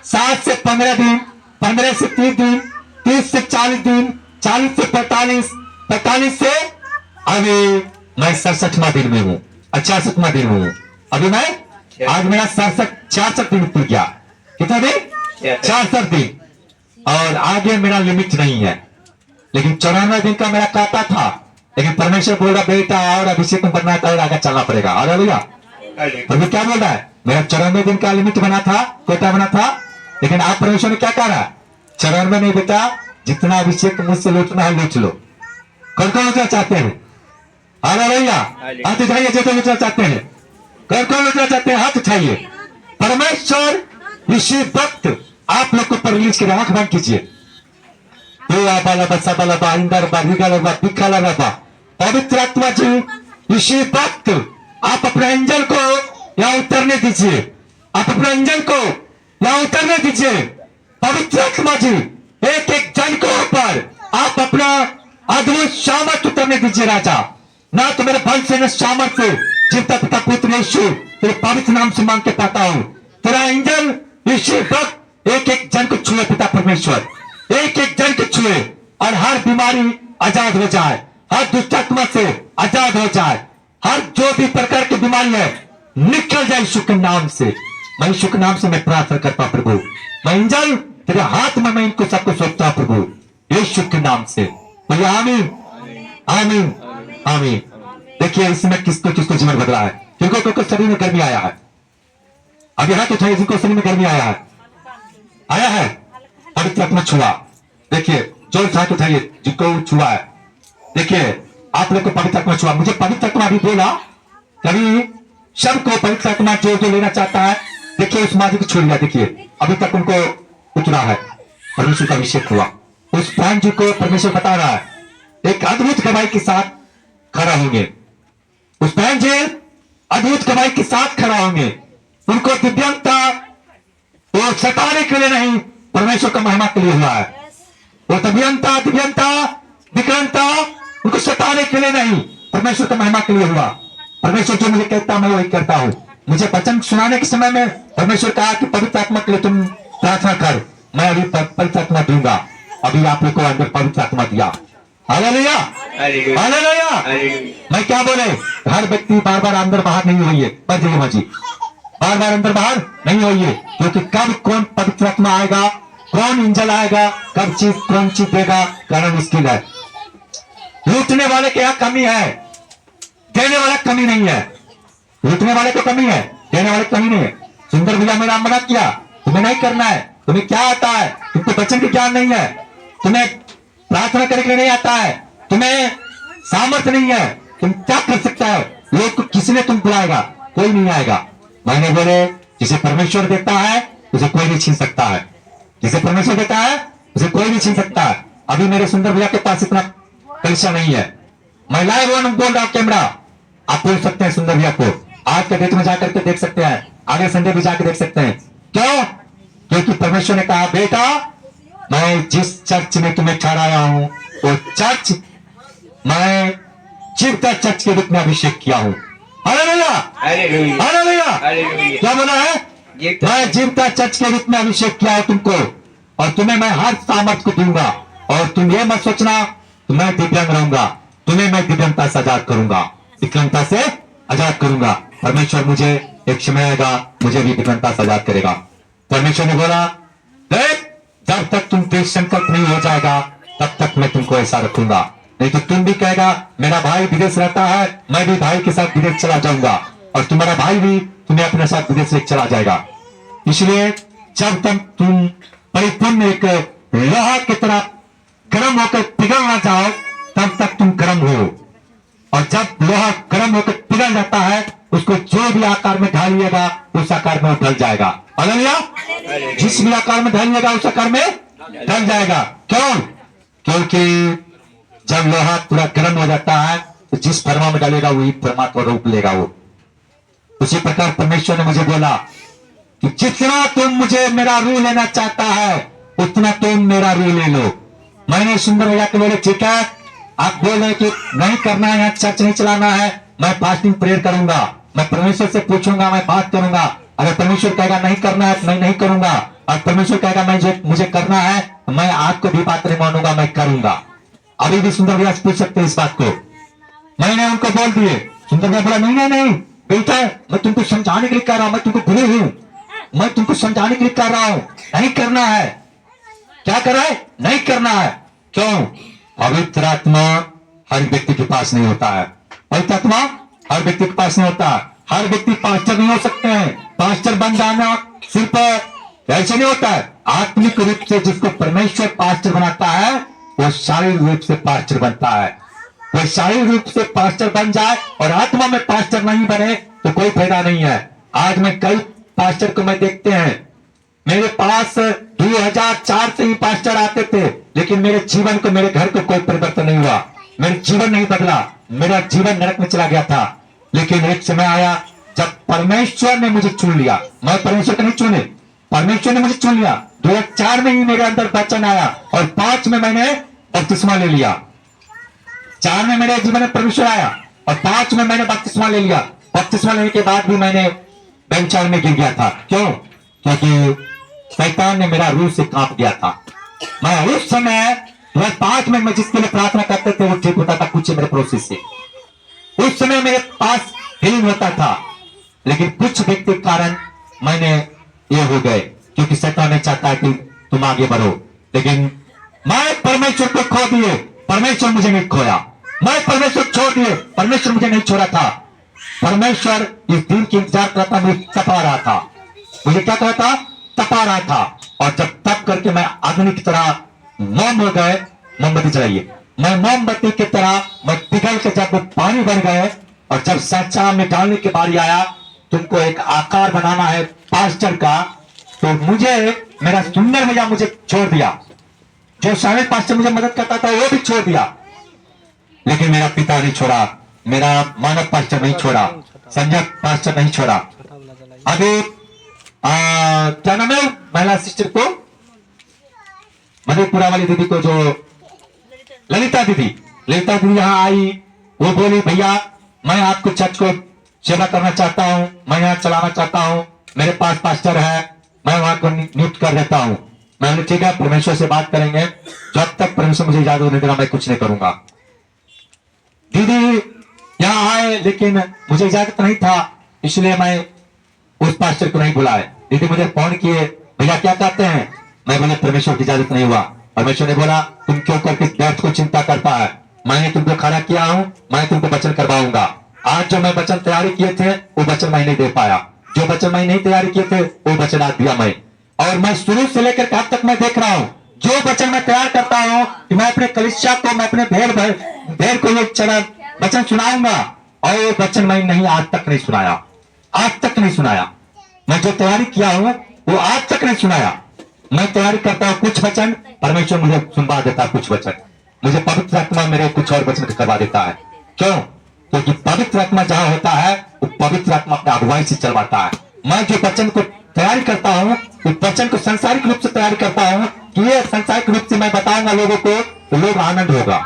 7 से 15 दिन, 15 से 30 दिन, 30 से 40 दिन, 40 से 45, 45 से अभी मैं 67वां दिन में हूँ, 66वां दिन में हूँ। अभी मैं, आज मेरा 66 दिन पूरा गया। कितना दिन, 66 दिन। और आगे मेरा लिमिट नहीं है, लेकिन 94 दिन का मेरा काटा था, लेकिन परमेश्वर बोल रहा बेटा और अभिषेक में बनना है, आगे चलना पड़ेगा। हालेलुया। प्रभु क्या बोल रहा है, मेरा 94 दिन का लिमिट बना था, कोटा बना था, लेकिन आप परमेश्वर ने क्या कहा, 94 नहीं बेटा, जितना अभिषेक मुझसे लूटना है लूट लो। कौन कौन लूटना चाहते हैं, हालेलुया, हाथ उठाइए जो तो लूटना चाहते हैं। कौन कौन लूटना चाहते हैं, हाथ उठाइए। परमेश्वर इसी वक्त आप लोग को पर रिलीज के आंख बंद कीजिए। पवित्र आत्मा जी इसी वक्त आप अपने एंजल को यहाँ उतरने दीजिए, आप अपने एंजल को यहाँ उतरने दीजिए। पवित्र आत्मा जी एक एक जन को ऊपर आप अपना अद्भुत सामर्थ उतरने दीजिए राजा। ना तो मेरे बल से न सामर्थ से, जीवता पिता पुत्र यीशु तेरे पवित्र नाम से मांग के पाता हूँ, तेरा एंजल इसी वक्त एक एक जन को छुए पिता परमेश्वर, एक एक जन को छुए और हर बीमारी आजाद हो जाए, हर दुष्ट आत्मा से आजाद हो जाए, हर जो भी प्रकार की बीमारी है निकल जाए यीशु के नाम से। मैं यीशु के नाम से मैं प्रार्थना करता हूं प्रभु, मैं एंजल तेरे हाथ में मैं इनको सबको सौंपता हूं प्रभु यीशु के नाम से। बोलिए आमीन, आमीन, आमीन। देखिए इसमें किसको किसको जीवन बदला है, किनको शरीर में गर्मी आया है, अभी हाथ उठाइए जिनको शरीर में गर्मी आया है, आया है, पवित्र आत्मा छुआ। देखिए जोर से हाथ उठाइए जिनको छुआ है। देखिए आप लोग को पवित्र आत्मा छुआ, मुझे पवित्र आत्मा भी बोला कभी सबको पवित्र आत्मा जो लेना चाहता है। देखिए उस माजी को छोड़ लिया, देखिए अभी तक उनको उतरा है, परमेश्वर का अभिषेक हुआ। उस बहन जी को परमेश्वर बता रहा है एक अद्भुत गवाही के साथ खड़ा होंगे, उस बहन जी अद्भुत गवाही के साथ खड़ा होंगे। उनको दिव्यांगता वो सताने के लिए नहीं, परमेश्वर का महिमा के लिए हुआ है। वो दिव्यांगता विकलांगता उनको सताने के लिए नहीं, परमेश्वर का महिमा के लिए हुआ। परमेश्वर जो मुझे कहता मैं वही करता हूँ। मुझे वचन सुनाने के समय में परमेश्वर कहा कि पवित्र आत्मा के लिए तुम प्रार्थना कर, मैं अभी पवित्र आत्मा दूंगा। अभी आप लोग को अंदर पवित्र आत्मा दिया। Hallelujah, hallelujah. मैं क्या बोले, हर व्यक्ति बार बार अंदर बाहर नहीं होइए, जी बार बार अंदर बाहर नहीं होइए, क्योंकि कब कौन पवित्र आत्मा आएगा, कौन इंजल आएगा, कब चीज कौन चीज देगा कहना मुश्किल है। लूटने वाले के यहाँ कमी है, देने वाला कमी नहीं है। लूटने वाले को कमी है, देने वाले कमी नहीं है। सुंदर भैया मेरा मना किया, तुम्हें नहीं करना है, तुम्हें क्या आता है, तुमको वचन की ज्ञान नहीं है, तुम्हें प्रार्थना करने के लिए नहीं आता है, तुम्हें सामर्थ्य नहीं है, तुम क्या कर सकता है, लोग को किसने तुम बुलाएगा, कोई नहीं आएगा। मैंने बोले जिसे परमेश्वर देता है उसे कोई नहीं छीन सकता है, जिसे परमेश्वर देता है उसे कोई नहीं छीन सकता है। अभी मेरे सुंदर भैया के पास इतना पैसा नहीं है, मैं लाइव बोल रहा हूं कैमरा, आप बोल सकते हैं सुंदर भैया को, आज के डेट में जाकर के देख सकते हैं, आगे संडे भी जाकर देख सकते हैं। क्यों, क्योंकि परमेश्वर ने कहा बेटा मैं जिस चर्च में तुम्हें ठहराया हूं वो चर्च मैं जीवता चर्च के रूप में अभिषेक किया हूं। Hallelujah, hallelujah hallelujah. हालेलुया क्या बोला है? जीवता मैं जीवता चर्च के रूप में अभिषेक किया है तुमको, और तुम्हें मैं हर सामर्थ को दूंगा। और तुम ये मत सोचना कि मैं दिव्यांग रहूंगा, तुम्हें मैं दिव्यांगता से आजाद करूंगा, विकलांगता से आजाद करूंगा। परमेश्वर मुझे एक समय आएगा, मुझे भी विकलांगता से आजाद करेगा। परमेश्वर ने बोला, देख, जब तक तुम दृढ़ संकल्प नहीं हो जाएगा तब तक मैं तुमको ऐसा रखूंगा। नहीं तो तुम भी कहेगा मेरा भाई विदेश रहता है, मैं भी भाई के साथ विदेश चला जाऊंगा, और तुम्हारा भाई भी तुम्हें अपने साथ विदेश लेकर चला जाएगा। इसलिए जब तक तुम परिपूर्ण एक लोहा की तरह गर्म होकर पिघल ना जाओ तब तक तुम गर्म हो। और जब लोहा गर्म होकर पिघल जाता है, उसको जो भी आकार में ढालिएगा उस आकार में वो ढल जाएगा। हालेलुया। जिस भी आकार में ढालिएगा उस आकार में ढल जाएगा। क्यों? क्योंकि जब लोहा पूरा गर्म हो जाता है तो जिस फरमा में डालेगा वही फरमा को रूप लेगा वो। उसी प्रकार परमेश्वर ने मुझे बोला कि जितना तुम मुझे मेरा रूह लेना चाहता है उतना तुम मेरा रूह ले लो। मैंने सुंदर भैया के बोले ठीक है, आप बोल रहे कि नहीं करना है, यहाँ चर्च नहीं चलाना है, मैं फास्टिंग प्रेयर करूंगा, मैं परमेश्वर से पूछूंगा, मैं बात करूंगा। अगर परमेश्वर कहेगा नहीं करना है तो मैं नहीं करूंगा, और परमेश्वर कहेगा मुझे करना है तो मैं आपको भी बात नहीं मानूंगा, मैं करूंगा। अभी भी सुंदर भैया से पूछ सकते हैं इस बात को। मैंने उनको बोल दिए। सुंदर भैया बोला नहीं नहीं नहीं बेटा, मैं तुमको समझाने के लिए कह रहा हूं, मैं तुमको बुरे हूं, मैं तुमको समझाने के लिए कह रहा हूं, नहीं करना है। क्या कर रहा है? नहीं करना है। क्यों? पवित्र आत्मा हर व्यक्ति के पास नहीं होता है। पवित्र आत्मा हर व्यक्ति के पास नहीं होता। हर व्यक्ति पास्टर नहीं हो सकते हैं। पास्टर बन जाना सिर्फ ऐसे नहीं होता है। आत्मिक रूप से जिसको परमेश्वर पास्टर बनाता है वो शारीरिक रूप से पास्टर बनता है। वो शारीरिक रूप से पास्टर बन जाए और आत्मा में पास्टर नहीं बने तो कोई फायदा नहीं है। आज मैं कई पास्टर को मैं देखते हैं, मेरे पास 2004 से ही पास्टर आते थे, लेकिन मेरे जीवन को, मेरे घर को कोई परिवर्तन नहीं हुआ, मेरा जीवन नहीं बदला, मेरा जीवन नरक में चला गया था। लेकिन एक समय आया जब परमेश्वर ने मुझे चुन लिया। मैं परमेश्वर को नहीं चुने, परमेश्वर ने मुझे चुन लिया। 2004 में ही मेरे अंदर वचन आया और 5 में मैंने बपतिस्मा ले लिया। 4 में मेरे जीवन में परमेश्वर आया और 5 में मैंने बपतिस्मा ले लिया। बपतिस्मा लेने के बाद भी मैंने व्यभिचार में गिर गया था। क्यों? क्योंकि शैतान ने मेरा रूह से कांप गया था। मैं उस समय 2005 में मैं जिसके लिए प्रार्थना करते थे वो ठीक होता था कुछ मेरे प्रोसेस से। उस समय मेरे पास हीलिंग होता था, लेकिन कुछ व्यक्ति के कारण मैंने ये हो गए, क्योंकि शैतान नहीं चाहता है कि तुम आगे बढ़ो। लेकिन मैं परमेश्वर को खो दिए, परमेश्वर मुझे नहीं खोया। मैं परमेश्वर छोड़ दिए, परमेश्वर मुझे नहीं छोड़ा था। परमेश्वर इस दिन की इंतजार करता, मुझे तपा रहा था। मुझे क्या कहा था? तपा रहा था। और जब तप करके मैं अग्नि की तरह मोम हो गए, मोमबत्ती चलाइए, मैं मोमबत्ती की तरह मैं पिघल के जब वो पानी बन गए और जब सच्चा में डालने की बारी आया, तुमको एक आकार बनाना है पास्टर का, तो मुझे मेरा सुंदर भैया मुझे छोड़ दिया। जो शामिल पास्टर मुझे मदद करता था वो भी छोड़ दिया, लेकिन मेरा पिता नहीं छोड़ा, मेरा मानव पास्टर नहीं छोड़ा, संजय पास्टर नहीं छोड़ा। अभी क्या नाम है महिला सिस्टर को, मधेपुरा वाली दीदी को, जो ललिता दीदी यहाँ आई, वो बोली भैया मैं आपको चर्च को सेवा करना चाहता हूँ, मैं यहाँ चलाना चाहता हूँ, मेरे पास पास्टर है, मैं वहां को नियुक्त कर देता हूँ। मैंने ठीक है, परमेश्वर से बात करेंगे, जब तक परमेश्वर मुझे इजाजत नहीं देगा मैं कुछ नहीं करूंगा। दीदी यहाँ आए, लेकिन मुझे इजाजत नहीं था, इसलिए मैं उस पास्टर को नहीं बुलाए। दीदी मुझे फोन किए, भैया क्या कहते हैं? मैं बोले परमेश्वर की इजाजत नहीं हुआ। परमेश्वर ने बोला तुम क्यों करके व्यर्थ को चिंता करता है, मैंने तुमको खड़ा किया हूं, मैं तुमको वचन करवाऊंगा। आज जो मैं वचन तैयारी किए थे वो वचन मैं नहीं दे पाया, जो वचन मैं नहीं तैयारी किए थे वो वचन आज दिया मैं। और मैं शुरू से लेकर अब तक मैं देख रहा हूँ, जो वचन मैं तैयार करता हूँ कि मैं अपने कलीसिया को, मैं अपने भेड़ को ये चला वचन सुनाऊंगा, और वो वचन मैं नहीं आज तक नहीं सुनाया, आज तक नहीं सुनाया। मैं जो तैयारी किया हूं वो आज तक नहीं सुनाया। मैं तैयारी करता हूं कुछ वचन, परमेश्वर मुझे सुनवा देता है कुछ वचन, मुझे पवित्र आत्मा मेरे कुछ और वचन करवा देता है। क्यों? क्योंकि पवित्र आत्मा जहां होता है वो पवित्र आत्मा अपने अगुवाई से चलवाता है। मैं जो वचन को तैयारी करता हूँ उस वचन को संसारिक रूप से तैयारी करता हूँ कि ये संसारिक रूप से मैं बताऊंगा लोगों को तो लोग आनंद होगा,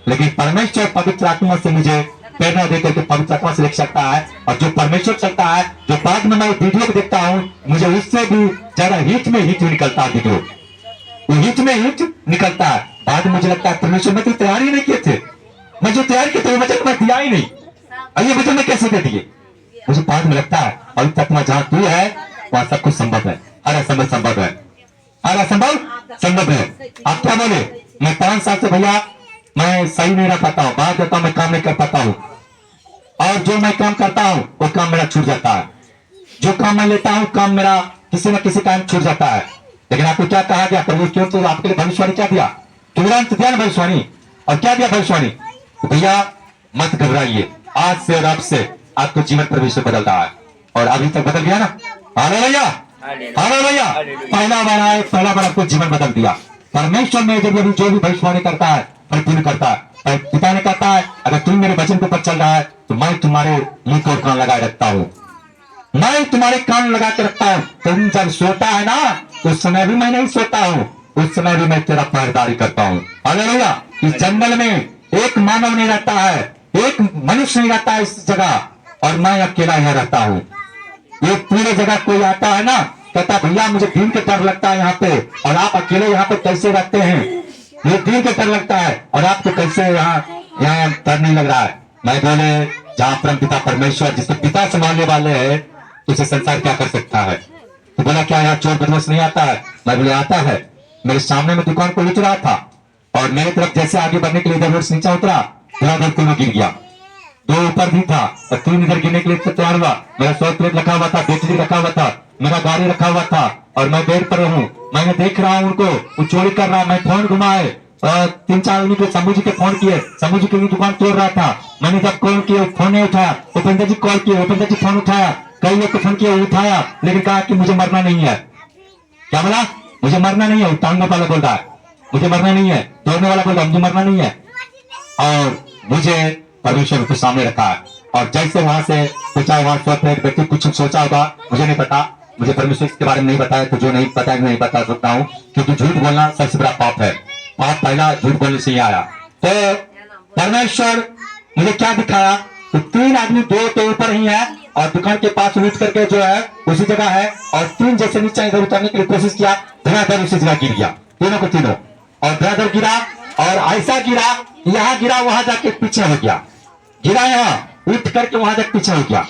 लेकिन परमेश्वर पवित्र आत्मा से मुझे प्रेरणा देकर के पवित्र आत्मा से लिख सकता है। और जो परमेश्वर चलता है, जो बाद में मैं वीडियो को देखता हूँ, मुझे उससे भी ज्यादा हिट में हिट निकलता है वीडियो, वो हिट में हिट निकलता है। बाद में मुझे लगता है परमेश्वर में तो तैयार ही नहीं किए थे, मैं जो तैयार किए थे वो वचन मैं दिया ही नहीं, और ये वचन मैं कैसे दे दिए। मुझे बाद में लगता है पवित्र आत्मा जहाँ तू है वहां सब कुछ संभव है, हर असंभव संभव है, हर असंभव संभव है। आप क्या बोले, मैं 5 साल से भैया मैं सही नहीं रह पाता हूँ, बात देता हूँ मैं काम नहीं कर पाता हूँ, और जो मैं काम करता हूँ वो काम मेरा छूट जाता है, जो काम मैं लेता हूँ काम मेरा किसी न किसी काम छूट जाता है। लेकिन आपको क्या कहा गया, प्रभु क्यों तो आपके लिए भविष्यवाणी क्या दिया, तुरंत दिया ना भविष्यवाणी। और क्या दिया भविष्यवाणी, तो भैया मत घबराइए, आज से और अब से आपको जीवन परमेश्वर बदल रहा है, और अभी तक बदल गया ना। Hallelujah, hallelujah. पहला बार आए, पहला बार आपको जीवन बदल दिया। परमेश्वर में जब यदि जो भी भविष्यवाणी करता है परिपूर्ण करता है, पिता ने कहता है अगर तुम मेरे वचन के ऊपर चल रहा है तो मैं तुम्हारे मुंह को कान लगाए रखता हूँ, मैं तुम्हारे कान लगा के रखता हूँ। तुम जब सोता है ना तो उस समय भी मैं नहीं सोता हूँ, उस समय भी मैं तेरा पहरेदारी करता हूँ। हालेलुया। इस जंगल में एक मानव नहीं रहता है, एक मनुष्य नहीं रहता है इस जगह, और मैं अकेला यहाँ रहता हूँ। ये पूरे जगह कोई आता है ना कहता भैया मुझे दिन के डर लगता है यहाँ पे, और आप अकेले यहाँ पे कैसे रहते हैं, ये दिन के डर लगता है और आपको कैसे यहाँ डर नहीं लग रहा है। मैं बोले जहाँ परम पिता परमेश्वर जिसके पिता संभालने वाले हैं उसे संसार क्या कर सकता है। तो बोला क्या यहाँ चोर बदमाश नहीं आता है, मैं बोले आता है। मेरे सामने में दुकान को लूट रहा था और मेरी तरफ जैसे आगे बढ़ने के लिए इधर से नीचे उतरा, धड़ाधड़ तीनों गिर गया, 2 ऊपर भी था और 3 इधर गिरने के लिए तैयार हुआ। मेरा 100 प्लेट रखा हुआ था, बैटरी रखा हुआ था, मेरा गाड़ी रखा हुआ था और मैं बेड पर हूँ। मैंने देख रहा हूँ उनको, वो चोरी कर रहा है। मैं फोन घुमाए और 3-4 आदमी को शंभू जी के फोन किए, शंभू जी की दुकान तोड़ रहा था। मैंने जब कॉल किया फोन नहीं उठाया, उपेंद्र जी कॉल किए, उपेंद्र जी फोन उठाया, कई लोग को फोन किया उठाया, लेकिन कहा कि मुझे मरना नहीं है। क्या बोला, मुझे मरना नहीं है। टांगने वाला बोल रहा है मुझे मरना नहीं है, तोड़ने वाला बोल रहा है मुझे मरना नहीं है। और मुझे परमेश्वर को सामने रखा है, और जैसे वहां से पूछा वहां व्यक्ति कुछ सोचा होगा, मुझे नहीं पता, मुझे परमेश्वर के बारे में नहीं बताया, तो जो नहीं पता है नहीं बता सकता हूँ, क्योंकि झूठ बोलना सबसे बड़ा पाप है। पाप पहला झूठ बोलने से ही आया। तो परमेश्वर मुझे क्या दिखाया, तो 3 आदमी 2 के ऊपर ही है और दुकान के पास लूट करके जो है उसी जगह है, और 3 जैसे नीचे इधर उतरने के लिए कोशिश किया, धड़ाधड़ उसी जगह गिर गया, तीनों को तीनों, और धड़ाधड़ गिरा और ऐसा गिरा, यहाँ गिरा वहां जाके पीछे हो गया, गिरा यहाँ उठ करके वहां जाके पीछे हो गया।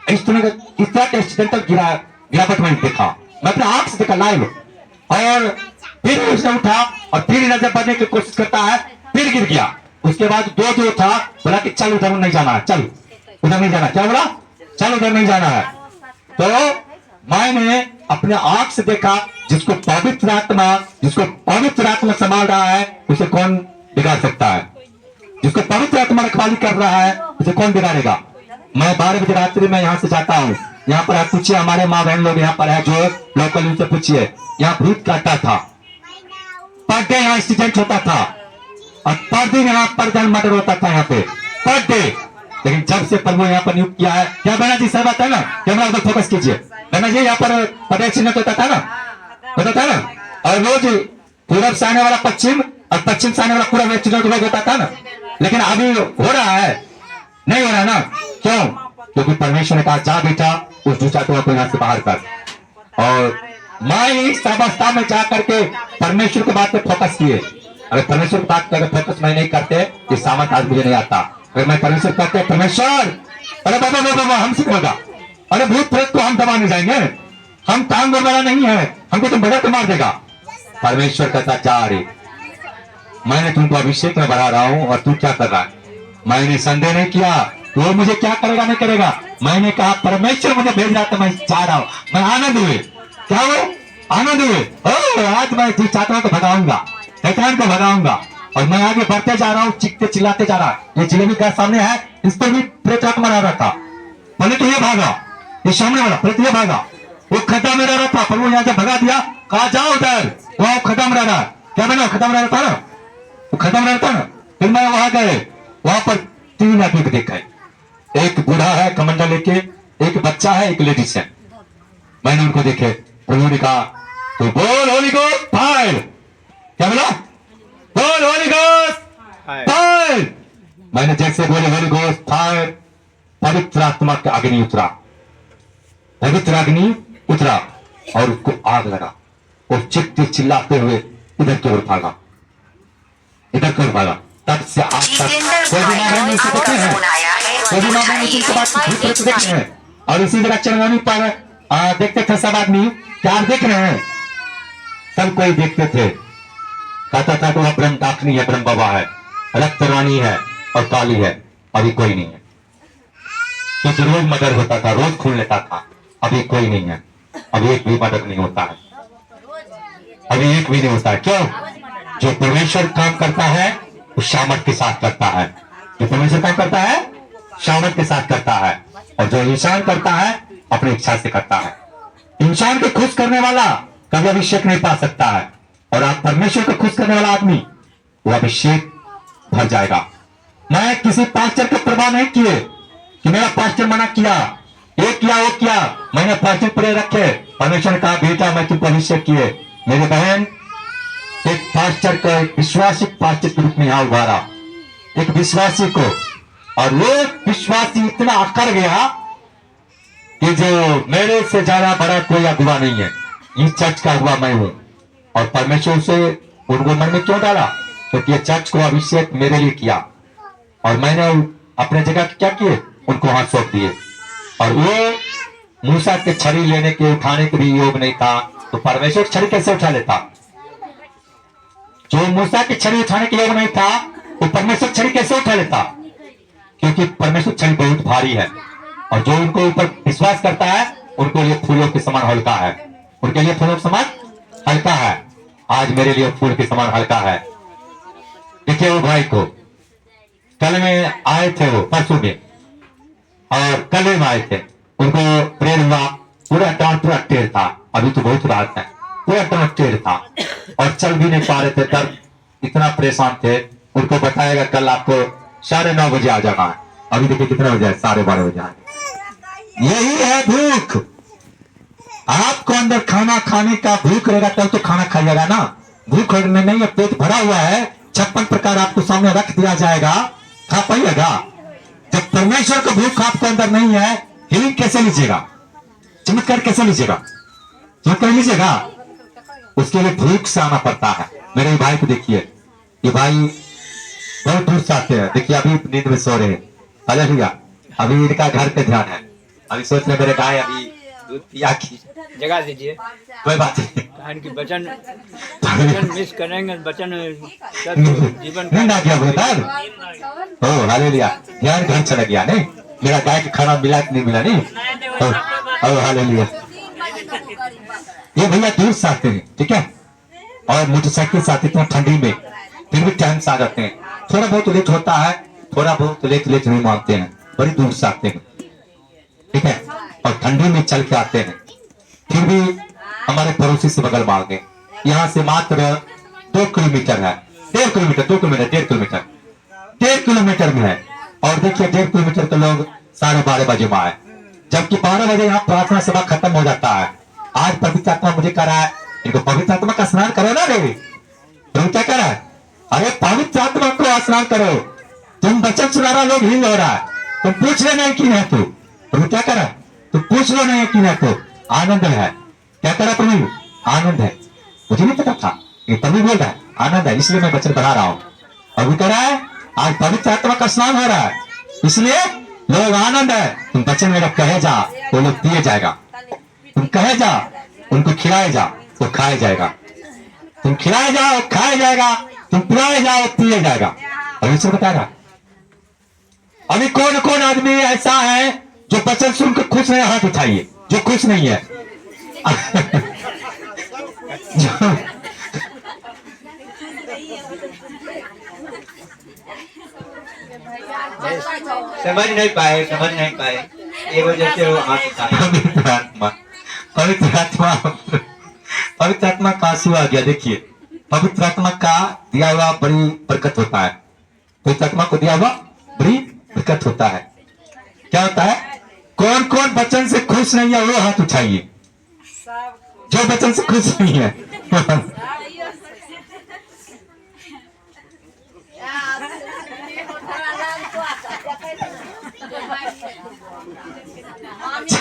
इस तरह का एक्सीडेंटल गिरावट मैंने देखा, मैं अपने आंख से देखा लाइव। और फिर उसने उठा और फिर इधर जब बढ़ने की कोशिश करता है, फिर गिर गया। उसके बाद 2 जो था बोला कि चल उधर नहीं जाना है, चल उधर नहीं जाना। क्या बोला, चल उधर नहीं जाना है। तो मैंने अपने आंख से देखा, जिसको पवित्र आत्मा संभाल रहा है उसे कौन बिगाड़ सकता है, जिसको पवित्र आत्मा रखवाली कर रहा है उसे कौन बिगाड़ेगा। मैं 12 बजे रात्रि में यहाँ से जाता हूँ, यहाँ पर आप पूछिए, हमारे माँ बहन लोग यहाँ पर है जो लोकल, उनसे पूछिए, यहाँ भूत काटता था, पर डे यहाँ एक्सीडेंट होता था, और पर दिन यहाँ पर जन मर्डर होता था यहाँ पे पर डे। लेकिन जब से प्रभु यहाँ पर नियुक्त किया है, क्या बहना जी सही बात है ना, कैमरा उधर फोकस कीजिए बहना जी, यहाँ पर एक्सीडेंट होता था ना, और रोज पूरब से आने वाला पश्चिम और पश्चिम से आने वाला पूरब एक्सीडेंट रोज होता था ना। लेकिन अभी हो रहा है, नहीं हो रहा ना, क्यों, क्योंकि परमेश्वर ने कहा जा बेटा उस दुष्टात्मा को यहाँ से बाहर कर। और मैं इस अवस्था में जा करके परमेश्वर की बात पे फोकस किए। अगर परमेश्वर की बात पर फोकस मैं नहीं करते, ये सामर्थ आज मुझे नहीं आता। अगर मैं परमेश्वर कहते परमेश्वर, अरे बाबा बाबा हमसे होगा, अरे भूत प्रेत को हम दबाने जाएंगे, हम काम वाला नहीं है, हमको तुम बड़ा तो मार देगा। परमेश्वर कहता जा रे, मैंने तुमको अभिषेक में बढ़ा रहा हूं और तू क्या कर रहा है। मैंने संदेह नहीं किया वो मुझे क्या करेगा नहीं करेगा, मैंने कहा परमेश्वर मुझे भेज रहा था, मैं जा रहा हूं। मैं आनंद हुए, क्या हुए, आनंद हुए। आज मैं चाहता को भगाऊंगा, शैतान को भगाऊंगा, और मैं आगे बढ़ते जा रहा हूँ, चिखते चिल्लाते जा रहा है। ये जिलेबी का सामने है, इस पर भी प्रेत आत्मा रह रहा था, पहले तो ये भागा, ये सामने वाला प्रेत ये भागा, वो खड्डा में रह रहा था, पर वो यहाँ से भगा दिया, कहा जाओ उधर, वहां खड्डा में रह रहा है। क्या बना, खड्डा में रह रहा था ना, वो खत्म रहता ना। फिर मैं वहां गए, वहां पर 3 आदमी को देखा, एक बूढ़ा है कमंडल लेके, एक बच्चा है, एक लेडीज है। मैंने उनको देखे, प्रभु ने कहा तो बोल होली गोस्ट फायर। क्या बोला, बोल होली गोस्ट फायर। मैंने जैसे बोले होली घोष फायर, पवित्र आत्मा का अग्नि उतरा, पवित्र अग्नि उतरा और उसको आग लगा। वो चित्ते चिल्लाते हुए इधर की ओर भागा, इधर की ओर भागा। तब से आज तक कोई भी मामले में इसे देखते हैं, कोई भी मामले में इसी बात देखते हैं। और इसी जगह चरवानी पर देखते थे सब आदमी, क्या देख रहे हैं? सब कोई देखते थे, कहता था कि वह ब्रह्म दाखनी है, ब्रह्म बाबा है, रक्त रानी है और काली है। अभी कोई नहीं है, क्योंकि रोज मर्डर होता था, रोज खून लेता था। अभी कोई नहीं है, अभी एक भी मर्डर नहीं होता है, अभी एक भी नहीं होता है। क्यों? जो परमेश्वर काम करता है वो सामर्थ के साथ करता है। जो परमेश्वर काम करता है सामर्थ के साथ करता है, और जो इंसान करता है अपनी इच्छा से करता है। इंसान को खुश करने वाला कभी अभिषेक नहीं पा सकता है, और आप परमेश्वर को खुश करने वाला आदमी वो अभिषेक भर जाएगा। मैं किसी पास्टर को प्रभाव नहीं किए कि मेरा पास्टर मना किया, ये किया वो किया, मैंने पास्टर पूरे रखे। परमेश्वर ने कहा बेटा मैं तुमको अभिषेक किए। मेरे बहन एक पास्टर को, एक विश्वासी पास्टर के रूप में यहां उभारा, एक विश्वासी को, और वो विश्वासी इतना आकर गया कि जो मेरे से ज्यादा बड़ा कोई अगुवा नहीं है, इस चर्च का अगुवा मैं हूं। और परमेश्वर से उनको मन में क्यों डाला? क्योंकि ये चर्च को अभिषेक मेरे लिए किया, और मैंने अपने जगह क्या किए, उनको हाथ सौंप दिए। और वो मूसा के छड़ी लेने के उठाने के भी योग नहीं था, तो परमेश्वर छड़ी कैसे उठा लेता? जो मूसा की छड़ी उठाने के योग नहीं था, तो परमेश्वर छड़ी कैसे उठा लेता? क्योंकि परमेश्वर छड़ी बहुत भारी है, और जो उनको ऊपर विश्वास करता है उनको लिए फूलों के समान हल्का है, उनके लिए फूलों के समान हल्का है। आज मेरे लिए फूल के समान हल्का है। देखिए वो भाई को कल में आए थे, वो परसों में और कल में आए थे, उनको प्रेर हुआ, पूरा डांट पूरा टेढ़ था। अभी तो बहुत रात है, पूरा डांट टेढ़ था और चल भी नहीं पा रहे थे, तब इतना परेशान थे। उनको बताएगा कल आपको 9:30 बजे आ जाना है। अभी देखिए कितना बजे है, 12:30 बजे आए। यही है भूख। आपको अंदर खाना खाने का भूख रहेगा तब तो खाना खाइएगा ना। भूख में नहीं है, पेट भरा हुआ है, 56 प्रकार आपको सामने रख दिया जाएगा, खा पाइएगा। जब परमेश्वर का भूख आपके अंदर नहीं है, हीलिंग कैसे लीजिएगा? चमत्कार कैसे लीजिएगा? चमत्कार लीजिएगा? उसके लिए भूख से आना पड़ता है। मेरे भाई को देखिए, ये भाई बहुत दूर से आते हैं। देखिए अभी नींद में सो रहे हैं, अरे भैया अभी इनका घर पे ध्यान है। अभी सोच रहे मेरे गाय अभी दूध पिया की जगह दीजिए, कोई बात नहीं, इनकी वचन मिस करेंगे, वचन सब जीवन नींद आ गया ब्रदर। ओ हालेलुया, ध्यान घर चला गया नहीं, मेरा गाय का खाना मिला कि नहीं मिला नहीं। ओ हालेलुया। ये भैया दूर से आते हैं, ठीक है, और मोटरसाइकिल से आते हैं ठंडी में, फिर भी टाइम से आ जाते हैं। थोड़ा बहुत लेट होता है, थोड़ा बहुत लेट नहीं मांगते हैं, बड़ी दूर से आते हैं, ठीक है, और ठंडी में चल के आते हैं। फिर भी हमारे पड़ोसी से बगल मांग गए, यहाँ से मात्र 2 किलोमीटर है, 1.5 किलोमीटर, 2 किलोमीटर, 1.5 किलोमीटर, 1.5 किलोमीटर में है। और देखिए 1.5 किलोमीटर के लोग 12:30 बजे में आए, जबकि 12 बजे यहाँ प्रार्थना सभा खत्म हो जाता है। आज पवित्र आत्मा मुझे कह रहा है इनको पवित्र आत्मा का स्नान करो ना रे। तुम क्या कर रहा है? अरे पवित्र आत्मा को स्नान करो। तुम वचन सुना रहा, लोग हिल हो रहा है, तुम पूछ रहे नहीं कि है तुम क्या कर रहा है? तुम पूछ लो नहीं कि है, तो आनंद है। क्या करा प्रभु? आनंद है। मुझे नहीं पता था, ये प्रभु बोल रहा है आनंद है, इसलिए मैं वचन बढ़ा रहा हूँ। और वो कह रहा है आज पवित्र आत्मा का स्नान हो रहा है, इसलिए लोग आनंद है। तुम वचन में कहे जा, वो लोग दिए जाएगा। तुम कहे जा, उनको खिलाए जा तो खाया जाएगा। तुम खिलाए जाओ खाया जाएगा, तुम पिलाए जाओ पिए जाएगा। परमेश्वर बता रहा। अभी कौन कौन आदमी ऐसा है जो वचन सुनकर खुश नहीं? हाथ उठाइए जो खुश नहीं है। समझ नहीं पाए, समझ नहीं पाए, ये वजह से वो हाथ उठाए। पवित्र आत्मा, पवित्र आत्मा, पवित्र आत्मा का आंसू आ गया। देखिए पवित्र आत्मा का दिया हुआ बड़ी बरकत होता है। पवित्र आत्मा को दिया हुआ बड़ी बरकत होता है। क्या होता है? कौन कौन वचन से खुश नहीं है वो हाथ उठाइए, जो वचन से खुश नहीं है।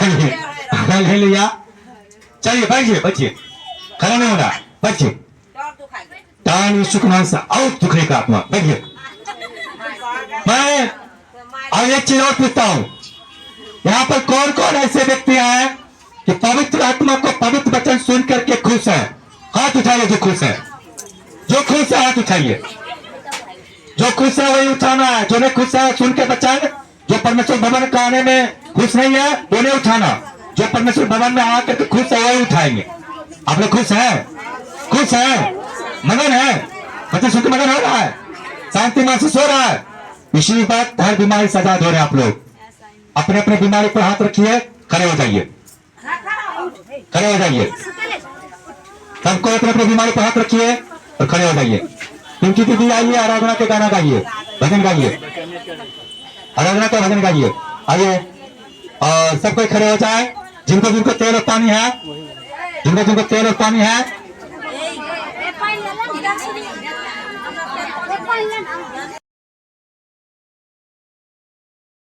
ले लिया। चलिए बैठिए बैठिए, खड़ा नहीं होना, बैठिए। टान सुखमान सा और दुखेगा आत्मा, बैठिए। मैं और एक चीज और पूछता हूँ, यहाँ पर कौन कौन ऐसे व्यक्ति हैं कि पवित्र आत्मा को पवित्र वचन सुन करके खुश है? हाथ उठाइए जो खुश है, जो खुश है हाथ उठाइए। जो खुश है वही उठाना है, जो नहीं खुश है सुन के वचन, जो परमेश्वर भवन का आने में खुश नहीं है वो नहीं उठाना, जो परमेश्वर भवन में आकर के खुश है वही उठाएंगे। आप लोग खुश हैं? खुश है, मगन है, वचन सुन के मगन हो रहा है, शांति महसूस हो रहा है। इसी बात हर बीमारी से आजाद हो रहे हैं आप लोग। अपने अपने बीमारी पर हाथ रखिए, खड़े हो जाइए, खड़े हो जाइए। सबको अपने अपने बीमारी पर हाथ रखिए और खड़े हो जाइए। क्योंकि दीदी आइए, आराधना के गाना गाइए, भजन गाइए, आराधना का भजन गाइए। आइए और सब कोई खड़े हो जाए। जिनको जिनको तेल और पानी है, जिनको जिनको तेल और पानी है,